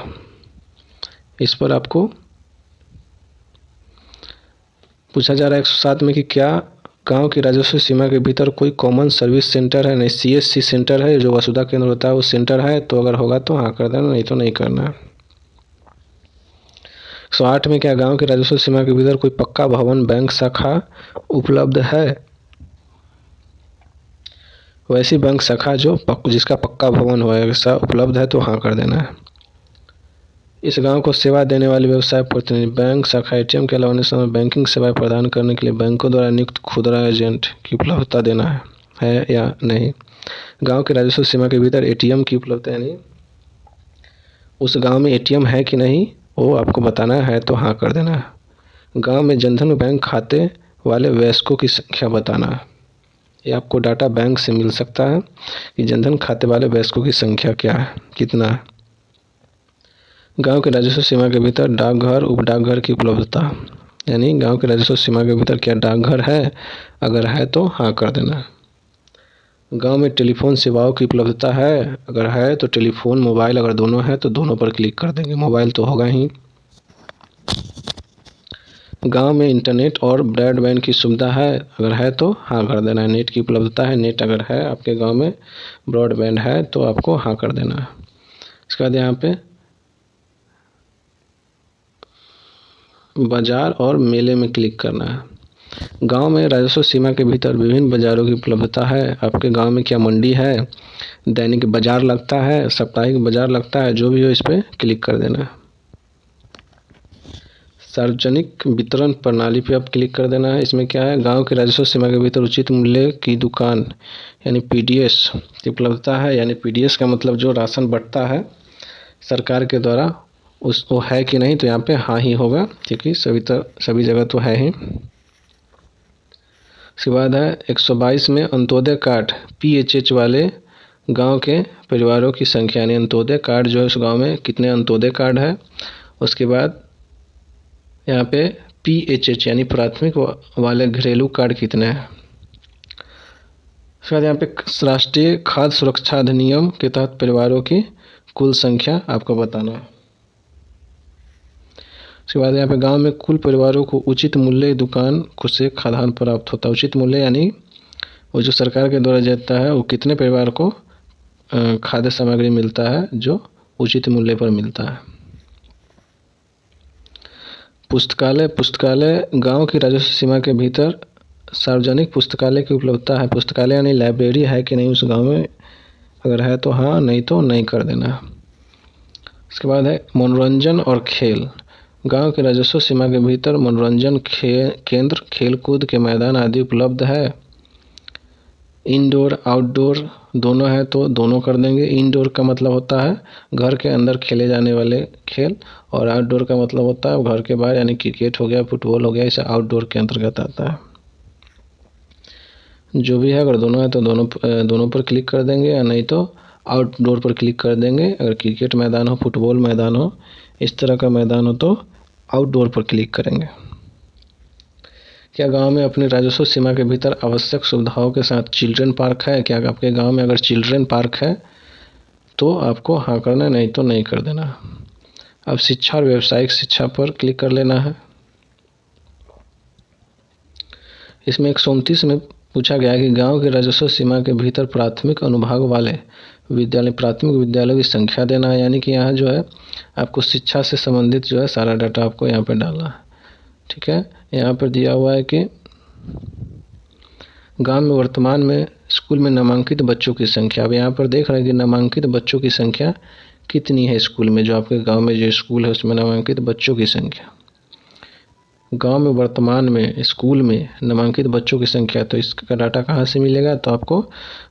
इस पर आपको पूछा जा रहा है 107 में कि क्या गांव की राजस्व सीमा के भीतर कोई कॉमन सर्विस सेंटर है, नहीं CSC सेंटर है, जो वसुधा केंद्र होता है वो सेंटर है, तो अगर होगा तो हाँ कर देना, नहीं तो नहीं करना है। 108 में क्या गांव के राजस्व सीमा के भीतर कोई पक्का भवन बैंक शाखा उपलब्ध है? वैसी बैंक शाखा जिसका पक्का भवन हो ऐसा उपलब्ध है तो हाँ कर देना है। इस गांव को सेवा देने वाले व्यवसाय प्रतिनिधि बैंक शाखा एटीएम के अलावा अन्य समय बैंकिंग सेवाएं प्रदान करने के लिए बैंकों द्वारा नियुक्त खुदरा एजेंट की उपलब्धता देना है या नहीं। गांव के राजस्व सीमा के भीतर एटीएम की उपलब्धता यानी उस गांव में एटीएम है कि नहीं वो आपको बताना है तो हाँ कर देना है। गांव में जनधन बैंक खाते वाले वयस्कों की संख्या बताना है। ये आपको डाटा बैंक से मिल सकता है कि जनधन खाते वाले वयस्कों की संख्या क्या है, कितना है। गांव के राजस्व सीमा के भीतर डाकघर उप डाकघर की उपलब्धता यानी गांव के राजस्व सीमा के भीतर क्या डाकघर है, अगर है तो हाँ कर देना है। गांव में टेलीफोन सेवाओं की उपलब्धता है, अगर है तो टेलीफोन मोबाइल अगर दोनों है तो दोनों पर क्लिक कर देंगे, मोबाइल तो होगा ही। गांव में इंटरनेट और ब्रॉडबैंड की सुविधा है, अगर है तो हाँ कर देना है। नेट की उपलब्धता है, नेट अगर है आपके गांव में, ब्रॉडबैंड है तो आपको हाँ कर देना है। इसके बाद यहाँ पे बाजार और मेले में क्लिक करना है। गांव में राजस्व सीमा के भीतर विभिन्न बाजारों की उपलब्धता है। आपके गांव में क्या मंडी है, दैनिक बाजार लगता है, साप्ताहिक बाजार लगता है, जो भी हो इस पर क्लिक कर देना है। सार्वजनिक वितरण प्रणाली पे आप क्लिक कर देना है। इसमें क्या है, गांव के राजस्व सीमा के भीतर उचित मूल्य की दुकान यानी पीडीएस की उपलब्धता है। यानी पीडीएस का मतलब जो राशन बंटता है सरकार के द्वारा वो है कि नहीं, तो यहाँ पे हाँ ही होगा क्योंकि सभी जगह तो है ही। इसके बाद है 122 में अंत्योदय कार्ड पीएचएच वाले गांव के परिवारों की संख्या यानी अंत्योदय कार्ड जो है उस गांव में कितने अंत्योदय कार्ड है। उसके बाद यहाँ पे पीएचएच यानी प्राथमिक वाले घरेलू कार्ड कितने हैं। उसके बाद यहाँ पे राष्ट्रीय खाद्य सुरक्षा अधिनियम के तहत परिवारों की कुल संख्या आपको बताना है। उसके बाद यहाँ पे गांव में कुल परिवारों को उचित मूल्य दुकान खुद से खाद्यान्न प्राप्त होता है। उचित मूल्य यानी वो जो सरकार के द्वारा देता है वो कितने परिवार को खाद्य सामग्री मिलता है जो उचित मूल्य पर मिलता है। पुस्तकालय गांव की राजस्व सीमा के भीतर सार्वजनिक पुस्तकालय की उपलब्धता है। पुस्तकालय यानी लाइब्रेरी है कि नहीं उस गाँव में, अगर है तो हाँ, नहीं तो नहीं कर देना। इसके बाद है मनोरंजन और खेल। गांव के राजस्व सीमा के भीतर मनोरंजन केंद्र खेलकूद के मैदान आदि उपलब्ध है। इंडोर आउटडोर दोनों है तो दोनों कर देंगे। इंडोर का मतलब होता है घर के अंदर खेले जाने वाले खेल और आउटडोर का मतलब होता है घर के बाहर यानी क्रिकेट हो गया, फुटबॉल हो गया, इसे आउटडोर के अंतर्गत आता है। जो भी है अगर दोनों है तो दोनों पर क्लिक कर देंगे या नहीं तो आउटडोर पर क्लिक कर देंगे। अगर क्रिकेट मैदान हो, फुटबॉल मैदान हो, इस तरह का मैदान हो तो आउटडोर पर क्लिक करेंगे। क्या गांव में अपने राजस्व सीमा के भीतर आवश्यक सुविधाओं के साथ चिल्ड्रन पार्क है? क्या आपके गांव में अगर चिल्ड्रन पार्क है तो आपको हाँ करना है, नहीं तो नहीं कर देना। अब शिक्षा और व्यावसायिक शिक्षा पर क्लिक कर लेना है। इसमें 129 में पूछा गया कि गांव के राजस्व सीमा के भीतर प्राथमिक अनुभाग वाले प्राथमिक विद्यालयों की संख्या देना है। यानी कि यहाँ जो है आपको शिक्षा से संबंधित जो है सारा डाटा आपको यहाँ पे डालना है। ठीक है, यहाँ पर दिया हुआ है कि गांव में वर्तमान में स्कूल में नामांकित बच्चों की संख्या। अब यहाँ पर देख रहे हैं कि नामांकित बच्चों की संख्या कितनी है स्कूल में, जो आपके गांव में जो स्कूल है उसमें नामांकित बच्चों की संख्या। गांव में वर्तमान में स्कूल में नामांकित बच्चों की संख्या, तो इसका डाटा कहाँ से मिलेगा, तो आपको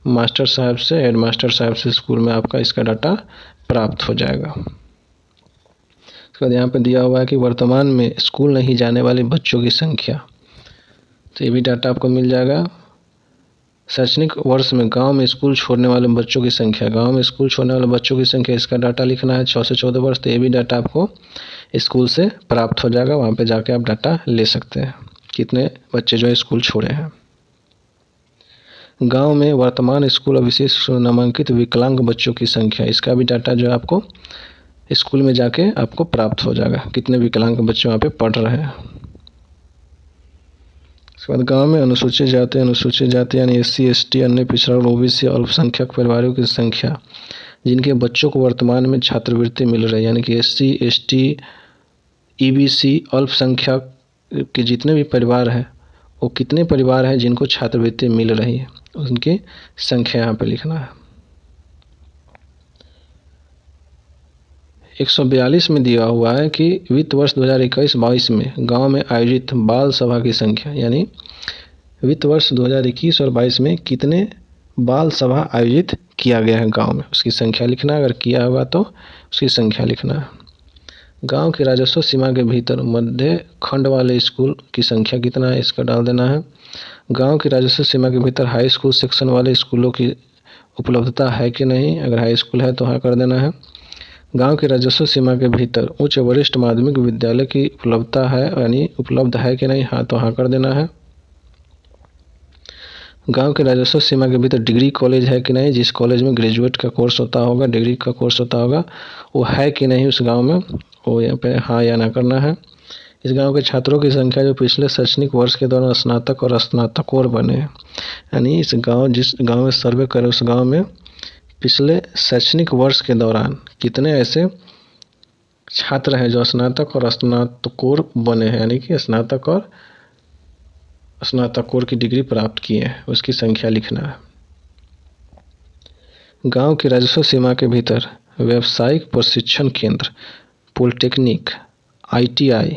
मास्टर साहब से, हेड मास्टर साहब से स्कूल में आपका इसका डाटा प्राप्त हो जाएगा। उसके बाद यहाँ पर दिया हुआ है कि वर्तमान में स्कूल नहीं जाने वाले बच्चों की संख्या, तो ये भी डाटा आपको मिल जाएगा। शैक्षणिक वर्ष में गांव में स्कूल छोड़ने वाले बच्चों की संख्या, गांव में स्कूल छोड़ने वाले बच्चों की संख्या, इसका डाटा लिखना है 6 से 14 वर्ष। तो ये भी डाटा आपको स्कूल से प्राप्त हो जाएगा, वहाँ पे जाके आप डाटा ले सकते हैं कितने बच्चे जो है स्कूल छोड़े हैं। गांव में वर्तमान स्कूल और विशेष नामांकित विकलांग बच्चों की संख्या, इसका भी डाटा जो है आपको स्कूल में जाके आपको प्राप्त हो जाएगा, कितने विकलांग बच्चे वहाँ पे पढ़ रहे हैं। उसके बाद गाँव में अनुसूचित जाति यानी SC ST अन्य पिछड़ा और OBC अल्पसंख्यक परिवारों की संख्या जिनके बच्चों को वर्तमान में छात्रवृत्ति मिल रही है, यानी कि SC ST ईबीसी अल्पसंख्यक के जितने भी परिवार हैं, वो कितने परिवार हैं जिनको छात्रवृत्ति मिल रही है, उनकी संख्या यहाँ पे लिखना है। 142 में दिया हुआ है कि वित्त वर्ष 2021-22 में गांव में आयोजित बाल सभा की संख्या, यानी वित्त वर्ष 2021 और 22 में कितने बाल सभा आयोजित किया गया है गांव में, उसकी संख्या लिखना है। अगर किया होगा तो उसकी संख्या लिखना है। गांव की राजस्व सीमा के भीतर मध्य खंड वाले स्कूल की संख्या कितना है, इसका डाल देना है। गांव की राजस्व सीमा के भीतर हाई स्कूल सेक्शन वाले स्कूलों की उपलब्धता है कि नहीं, अगर हाई स्कूल है तो हाँ कर देना है। गांव की राजस्व सीमा के भीतर उच्च वरिष्ठ माध्यमिक विद्यालय की उपलब्धता है, यानी उपलब्ध है कि नहीं, हाँ तो हाँ कर देना है। गांव के राजस्व सीमा के भीतर डिग्री कॉलेज है कि नहीं, जिस कॉलेज में ग्रेजुएट का कोर्स होता होगा, डिग्री का कोर्स होता होगा, वो है कि नहीं उस गांव में, वो यहाँ पे हाँ या ना करना है। इस गांव के छात्रों की संख्या जो पिछले शैक्षणिक वर्ष के दौरान स्नातक और स्नातकोर बने हैं, यानी इस गांव जिस गांव में सर्वे करे उस गांव में पिछले शैक्षणिक वर्ष के दौरान कितने ऐसे छात्र हैं जो स्नातक और स्नातकोर बने हैं, यानी कि स्नातक और स्नातकोर की डिग्री प्राप्त किए हैं, उसकी संख्या लिखना है। गांव की राजस्व सीमा के भीतर व्यावसायिक प्रशिक्षण केंद्र, पॉलिटेक्निक, आईटीआई,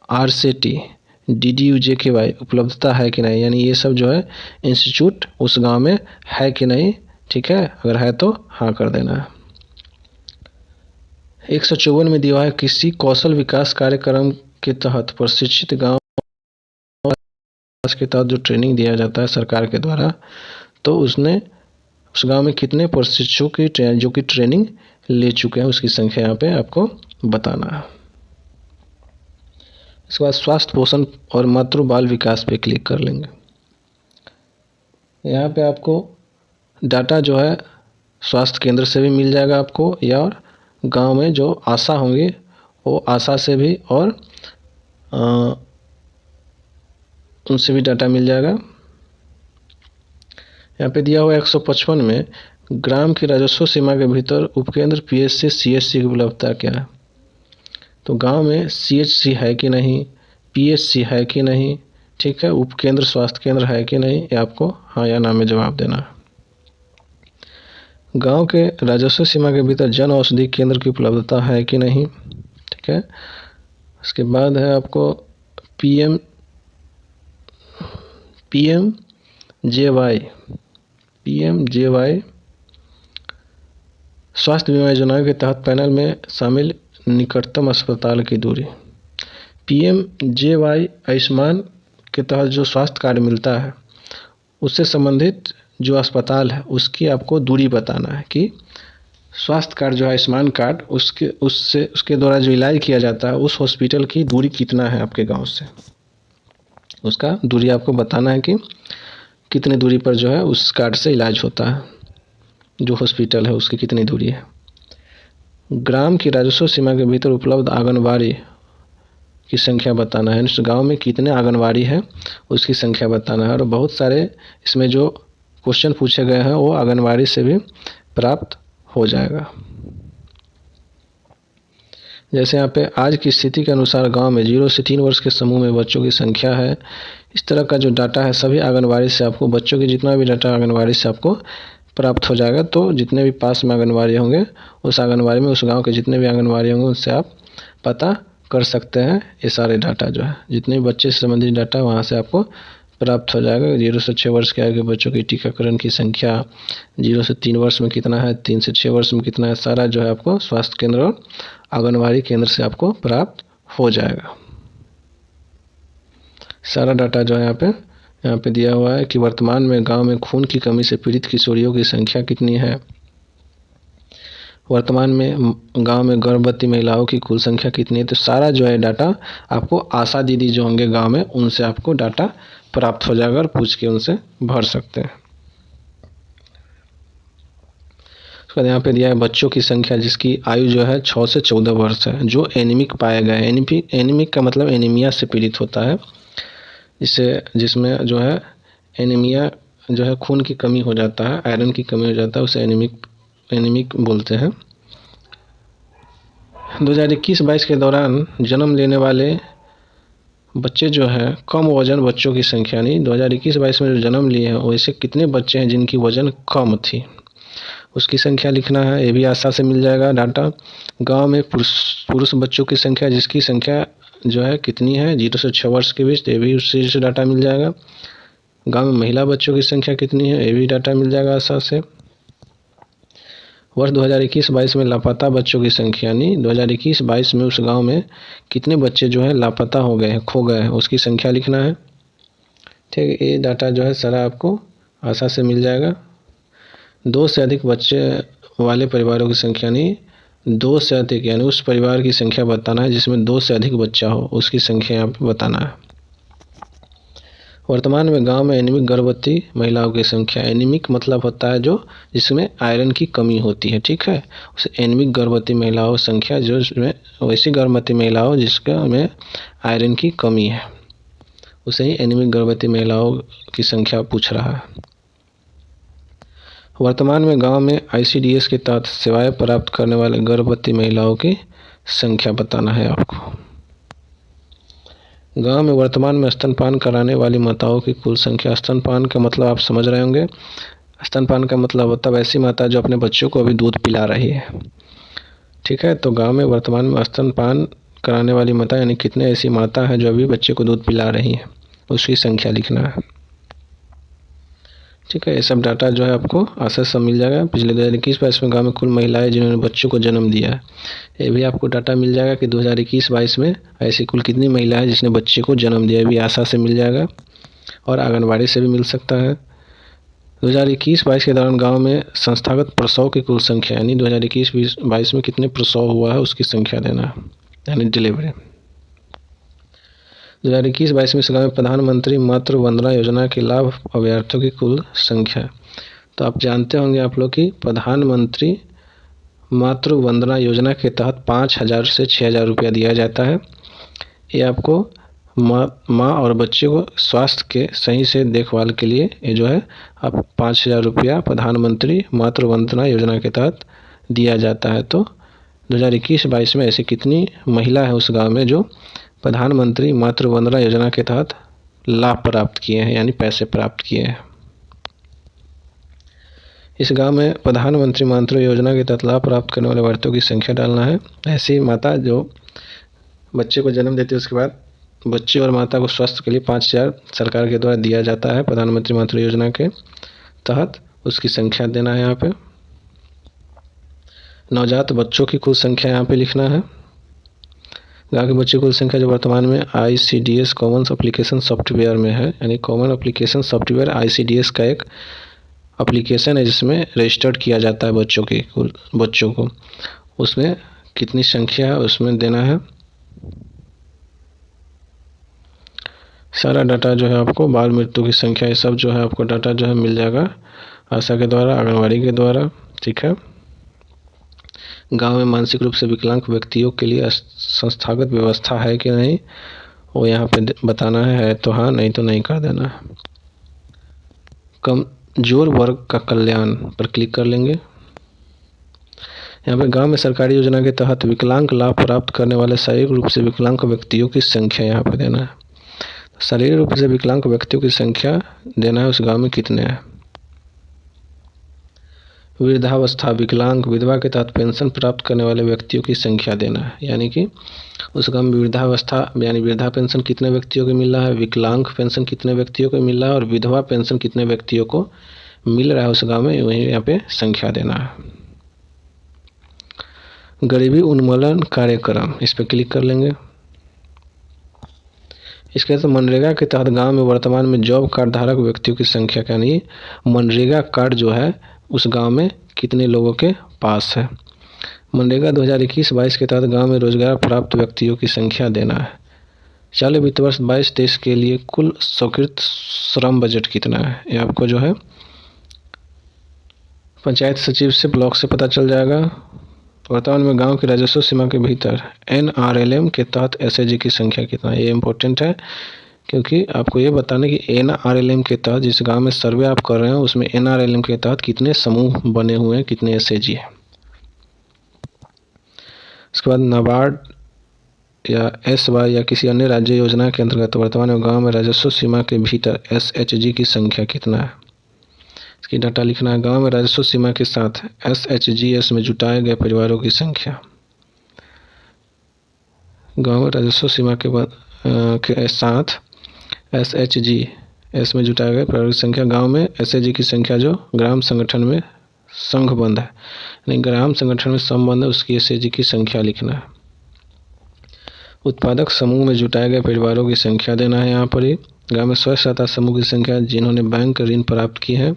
आरसेटी, डीडीयू-जेकेवाई उपलब्धता है कि नहीं, यानी ये सब जो है इंस्टीट्यूट उस गांव में है कि नहीं, ठीक है, अगर है तो हाँ कर देना है। 154 में दिया है किसी कौशल विकास कार्यक्रम के तहत प्रशिक्षित गांव के तहत जो ट्रेनिंग दिया जाता है सरकार के द्वारा, तो उसने उस गांव में कितने प्रशिक्षुओं की जो कि ट्रेनिंग ले चुके हैं, उसकी संख्या यहाँ पे आपको बताना है। इसके बाद स्वास्थ्य पोषण और मातृ बाल विकास पे क्लिक कर लेंगे। यहाँ पे आपको डाटा जो है स्वास्थ्य केंद्र से भी मिल जाएगा आपको, या गांव में जो आशा होंगे वो आशा से भी और उनसे भी डाटा मिल जाएगा। यहाँ पे दिया हुआ 155 में ग्राम की राजस्व सीमा के भीतर उपकेंद्र पीएचसी सीएचसी की उपलब्धता क्या है, तो गांव में सीएचसी है कि नहीं, पीएचसी है कि नहीं, ठीक है, उपकेंद्र स्वास्थ्य केंद्र है कि नहीं, ये आपको हाँ या ना में जवाब देना है। गांव के राजस्व सीमा के भीतर जन औषधि केंद्र की उपलब्धता है कि नहीं, ठीक है। उसके बाद है आपको पीएमजेवाई स्वास्थ्य बीमा योजनाओं के तहत पैनल में शामिल निकटतम अस्पताल की दूरी। पीएमजेवाई आयुष्मान के तहत जो स्वास्थ्य कार्ड मिलता है उससे संबंधित जो अस्पताल है उसकी आपको दूरी बताना है कि स्वास्थ्य कार्ड जो आयुष्मान कार्ड उसके द्वारा जो इलाज किया जाता है उस हॉस्पिटल की दूरी कितना है आपके गांव से, उसका दूरी आपको बताना है कि कितनी दूरी पर जो है उस कार्ड से इलाज होता है, जो हॉस्पिटल है उसकी कितनी दूरी है। ग्राम की राजस्व सीमा के भीतर उपलब्ध आंगनबाड़ी की संख्या बताना है, उस गांव में कितने आंगनबाड़ी है उसकी संख्या बताना है। और बहुत सारे इसमें जो क्वेश्चन पूछे गए हैं वो आंगनबाड़ी से भी प्राप्त हो जाएगा। जैसे यहाँ पे आज की स्थिति के अनुसार गांव में 0 से 3 वर्ष के समूह में बच्चों की संख्या है, इस तरह का जो डाटा है सभी आंगनबाड़ी से आपको, बच्चों की जितना भी डाटा आंगनबाड़ी से आपको प्राप्त हो जाएगा। तो जितने भी पास में आंगनबाड़ी होंगे उस आंगनबाड़ी में, उस गांव के जितने भी आंगनबाड़ी होंगे उनसे आप पता कर सकते हैं। ये सारे डाटा जो है जितने भी बच्चे से संबंधित डाटा वहाँ से आपको प्राप्त हो जाएगा। 0 से 6 वर्ष के आगे बच्चों की टीकाकरण की संख्या, 0 से 3 वर्ष में कितना है, 3 से 6 वर्ष में कितना है, सारा जो है आपको स्वास्थ्य केंद्र और आंगनबाड़ी केंद्र से आपको प्राप्त हो जाएगा। सारा डाटा जो है यहाँ पे दिया हुआ है कि वर्तमान में गांव में खून की कमी से पीड़ित किशोरियों की संख्या कितनी है, वर्तमान में गांव में गर्भवती महिलाओं की कुल संख्या कितनी है। तो सारा जो है डाटा आपको आशा दीदी जो होंगे गांव में उनसे आपको डाटा प्राप्त हो जाएगा और पूछ के उनसे भर सकते हैं। उसके बाद यहाँ पे दिया है बच्चों की संख्या जिसकी आयु जो है 6 से 14 वर्ष है, जो एनीमिक पाया गया है। एनीमिक का मतलब एनीमिया से पीड़ित होता है, जिसमें जो है एनीमिया जो है खून की कमी हो जाता है, आयरन की कमी हो जाता है, उसे एनीमिक बोलते हैं। 2021-22 के दौरान जन्म लेने वाले बच्चे जो हैं, कम वजन बच्चों की संख्या, यानी 2021-22 में जो जन्म लिए हैं वैसे कितने बच्चे हैं जिनकी वजन कम थी, उसकी संख्या लिखना है। ये भी आसानी से मिल जाएगा डाटा। गांव में पुरुष बच्चों की संख्या, जिसकी संख्या जो है कितनी है 0 से 6 वर्ष के बीच, ये भी उससे से डाटा मिल जाएगा। गांव में महिला बच्चों की संख्या कितनी है, ये भी डाटा मिल जाएगा आसानी से। वर्ष 2021-22 में लापता बच्चों की संख्या, यानी 2021-22 में उस गांव में कितने बच्चे जो है लापता हो गए हैं, खो गए हैं, उसकी संख्या लिखना है। ठीक है, ये डाटा जो है सारा आपको आसानी से मिल जाएगा। 2 से अधिक बच्चे वाले परिवारों की संख्या, यानी 2 से अधिक, यानी उस परिवार की संख्या बताना है जिसमें 2 से अधिक बच्चा हो, उसकी संख्या यहाँ पे बताना है। वर्तमान में गांव में एनीमिक गर्भवती महिलाओं की संख्या, एनीमिक मतलब होता है जो जिसमें आयरन की कमी होती है, ठीक है, उसे एनीमिक गर्भवती महिलाओं की संख्या, जो इसमें वैसी गर्भवती महिलाओं जिसका में आयरन की कमी है, उसे ही एनीमिक गर्भवती महिलाओं की संख्या पूछ रहा है। वर्तमान में गांव में ICDS के तहत सेवाएं प्राप्त करने वाले गर्भवती महिलाओं की संख्या बताना है आपको। गांव में वर्तमान में स्तनपान कराने वाली माताओं की कुल संख्या, स्तनपान का मतलब आप समझ रहे होंगे, स्तनपान का मतलब होता है वैसी माता जो अपने बच्चों को अभी दूध पिला रही है, ठीक है। तो गांव में वर्तमान में स्तनपान कराने वाली माता, यानी कितने ऐसी माता है जो अभी बच्चे को दूध पिला रही है, उसकी संख्या लिखना है, ठीक है। ये सब डाटा जो है आपको आसानी से मिल जाएगा। पिछले 2021-22 में गांव में कुल महिलाएं जिन्होंने बच्चों को जन्म दिया है, ये भी आपको डाटा मिल जाएगा कि 2021-22 में ऐसी कुल कितनी महिलाएं जिसने बच्चे को जन्म दिया, भी आसानी से मिल जाएगा और आंगनबाड़ी से भी मिल सकता है। 2021-22 के दौरान गाँव में संस्थागत प्रसव की कुल संख्या, यानी 2021-22 में कितने प्रसव हुआ है उसकी संख्या देना है, यानी डिलीवरी। 2021-22 में इस गाँव में प्रधानमंत्री मातृ वंदना योजना के लाभ अभ्यर्थियों की कुल संख्या। तो आप जानते होंगे आप लोग कि प्रधानमंत्री मातृ वंदना योजना के तहत 5,000 से 6,000 रुपया दिया जाता है। ये आपको माँ और बच्चे को स्वास्थ्य के सही से देखभाल के लिए ये जो है आप 5,000 रुपया प्रधानमंत्री मातृ वंदना योजना के तहत दिया जाता है। तो 2021-22 में ऐसी कितनी महिला है उस गाँव में जो प्रधानमंत्री मातृ वंदना योजना के तहत लाभ प्राप्त किए हैं, यानी पैसे प्राप्त किए हैं। इस गांव में प्रधानमंत्री मातृ योजना के तहत लाभ प्राप्त करने वाले व्यक्तियों की संख्या डालना है। ऐसी माता जो बच्चे को जन्म देती है उसके बाद बच्चे और माता को स्वास्थ्य के लिए 5,000 सरकार के द्वारा दिया जाता है प्रधानमंत्री मातृ योजना के तहत, उसकी संख्या देना है यहाँ पे। नवजात बच्चों की कुल संख्या यहाँ पे लिखना है। गाँव के बच्चों की कुल संख्या जो वर्तमान में ICDS कॉमन एप्लीकेशन सॉफ्टवेयर में है, यानी कॉमन एप्लीकेशन सॉफ्टवेयर ICDS का एक एप्लीकेशन है जिसमें रजिस्टर्ड किया जाता है बच्चों को, उसमें कितनी संख्या है उसमें देना है। सारा डाटा जो है आपको बाल मृत्यु की संख्या, ये सब जो है आपको डाटा जो है मिल जाएगा आशा के द्वारा, आंगनबाड़ी के द्वारा, ठीक है। गांव में मानसिक रूप से विकलांग व्यक्तियों के लिए संस्थागत व्यवस्था है कि नहीं, वो यहाँ पे बताना है तो हाँ, नहीं तो नहीं कर देना है। कमजोर वर्ग का कल्याण पर क्लिक कर लेंगे। यहाँ पे गांव में सरकारी योजना के तहत विकलांग लाभ प्राप्त करने वाले शारीरिक रूप से विकलांग व्यक्तियों की संख्या यहाँ पे देना है। शारीरिक रूप से विकलांग व्यक्तियों की संख्या देना है उस गांव में कितने हैं। वृद्धावस्था विकलांग विधवा के तहत पेंशन प्राप्त करने वाले व्यक्तियों की संख्या देना है, यानी कि उस गांव में वृद्धावस्था यानी वृद्धा पेंशन कितने व्यक्तियों को मिल रहा है, विकलांग पेंशन कितने व्यक्तियों को मिल रहा है और विधवा पेंशन कितने व्यक्तियों को मिल रहा है उस गांव में, वही यहाँ पे संख्या देना है। गरीबी उन्मूलन कार्यक्रम, इस पर क्लिक कर लेंगे। इसके बाद मनरेगा के तहत गांव में वर्तमान में जॉब कार्ड धारक व्यक्तियों की संख्या, यानी मनरेगा कार्ड जो है उस गांव में कितने लोगों के पास है। मनरेगा 2021-22 के तहत गांव में रोजगार प्राप्त व्यक्तियों की संख्या देना है। चालू वित्त वर्ष 22-23 के लिए कुल स्वीकृत श्रम बजट कितना है, ये आपको जो है पंचायत सचिव से ब्लॉक से पता चल जाएगा। वर्तमान में गांव की राजस्व सीमा के भीतर NRLM के तहत SHG की संख्या कितना है, ये इम्पोर्टेंट है क्योंकि आपको ये बताना कि NRLM के तहत जिस गांव में सर्वे आप कर रहे हैं उसमें NRLM के तहत कितने समूह बने हुए हैं, कितने SHG है। उसके बाद नाबार्ड या SY या किसी अन्य राज्य योजना के अंतर्गत वर्तमान में गांव में राजस्व सीमा के भीतर SHG की संख्या कितना है। इसकी डाटा लिखना है। गांव में राजस्व सीमा के साथ SHGS में जुटाए गए परिवारों की संख्या। गांव में राजस्व सीमा के साथ SHGS में जुटाए गए परिवारों की संख्या। गांव में SHG की संख्या जो ग्राम संगठन में संघबंध है, यानी ग्राम संगठन में संबंध है, उसकी SHG की संख्या लिखना है। उत्पादक समूह में जुटाए गए परिवारों की संख्या देना है यहाँ पर ही। गांव में स्वयं सहायता समूह की संख्या जिन्होंने बैंक ऋण प्राप्त की है।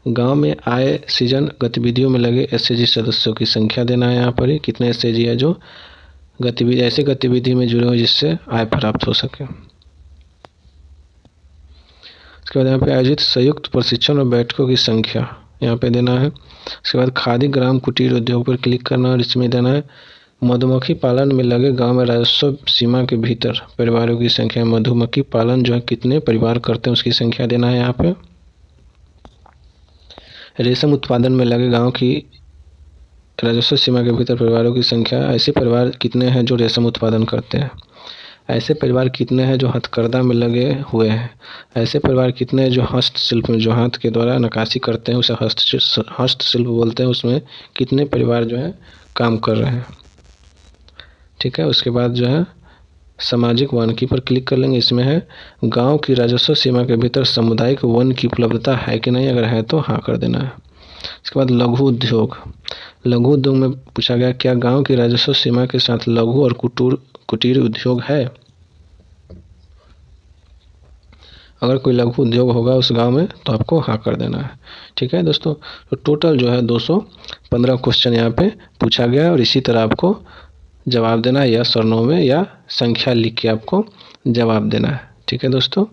गांव में आय सृजन गतिविधियों में लगे SHG सदस्यों की संख्या देना है यहाँ पर ही। कितने SHG है जो गतिविधि ऐसी गतिविधि में जुड़े हो जिससे आय प्राप्त हो सके। उसके बाद यहाँ पे आयोजित संयुक्त प्रशिक्षण और बैठकों की संख्या यहाँ पे देना है। उसके बाद खादी ग्राम कुटीर उद्योग पर क्लिक करना और इसमें देना है मधुमक्खी पालन में लगे गांव में राजस्व सीमा के भीतर परिवारों की संख्या। मधुमक्खी पालन जो है कितने परिवार करते हैं उसकी संख्या देना है यहाँ पे। रेशम उत्पादन में लगे गांव की राजस्व सीमा के भीतर परिवारों की संख्या। ऐसे परिवार कितने हैं जो रेशम उत्पादन करते हैं। ऐसे परिवार कितने हैं जो हथकरघा में लगे हुए हैं। ऐसे परिवार कितने हैं जो हस्तशिल्प में जो हाथ के द्वारा नक्काशी करते हैं उसे हस्तशिल्प बोलते हैं, उसमें कितने परिवार जो है काम कर रहे हैं। ठीक है, उसके बाद जो है सामाजिक वानिकी पर क्लिक कर लेंगे। इसमें है गांव की राजस्व सीमा के भीतर सामुदायिक वन की उपलब्धता है कि नहीं, अगर है तो हाँ कर देना है। इसके बाद लघु उद्योग। लघु उद्योग में पूछा गया क्या गांव की राजस्व सीमा के साथ लघु और कुटीर उद्योग है। अगर कोई लघु उद्योग होगा उस गांव में तो आपको हाँ कर देना है। ठीक है दोस्तों, तो टोटल जो है 215 क्वेश्चन यहाँ पे पूछा गया है और इसी तरह आपको जवाब देना है, यस और नो में, या संख्या लिख के आपको जवाब देना है। ठीक है दोस्तों।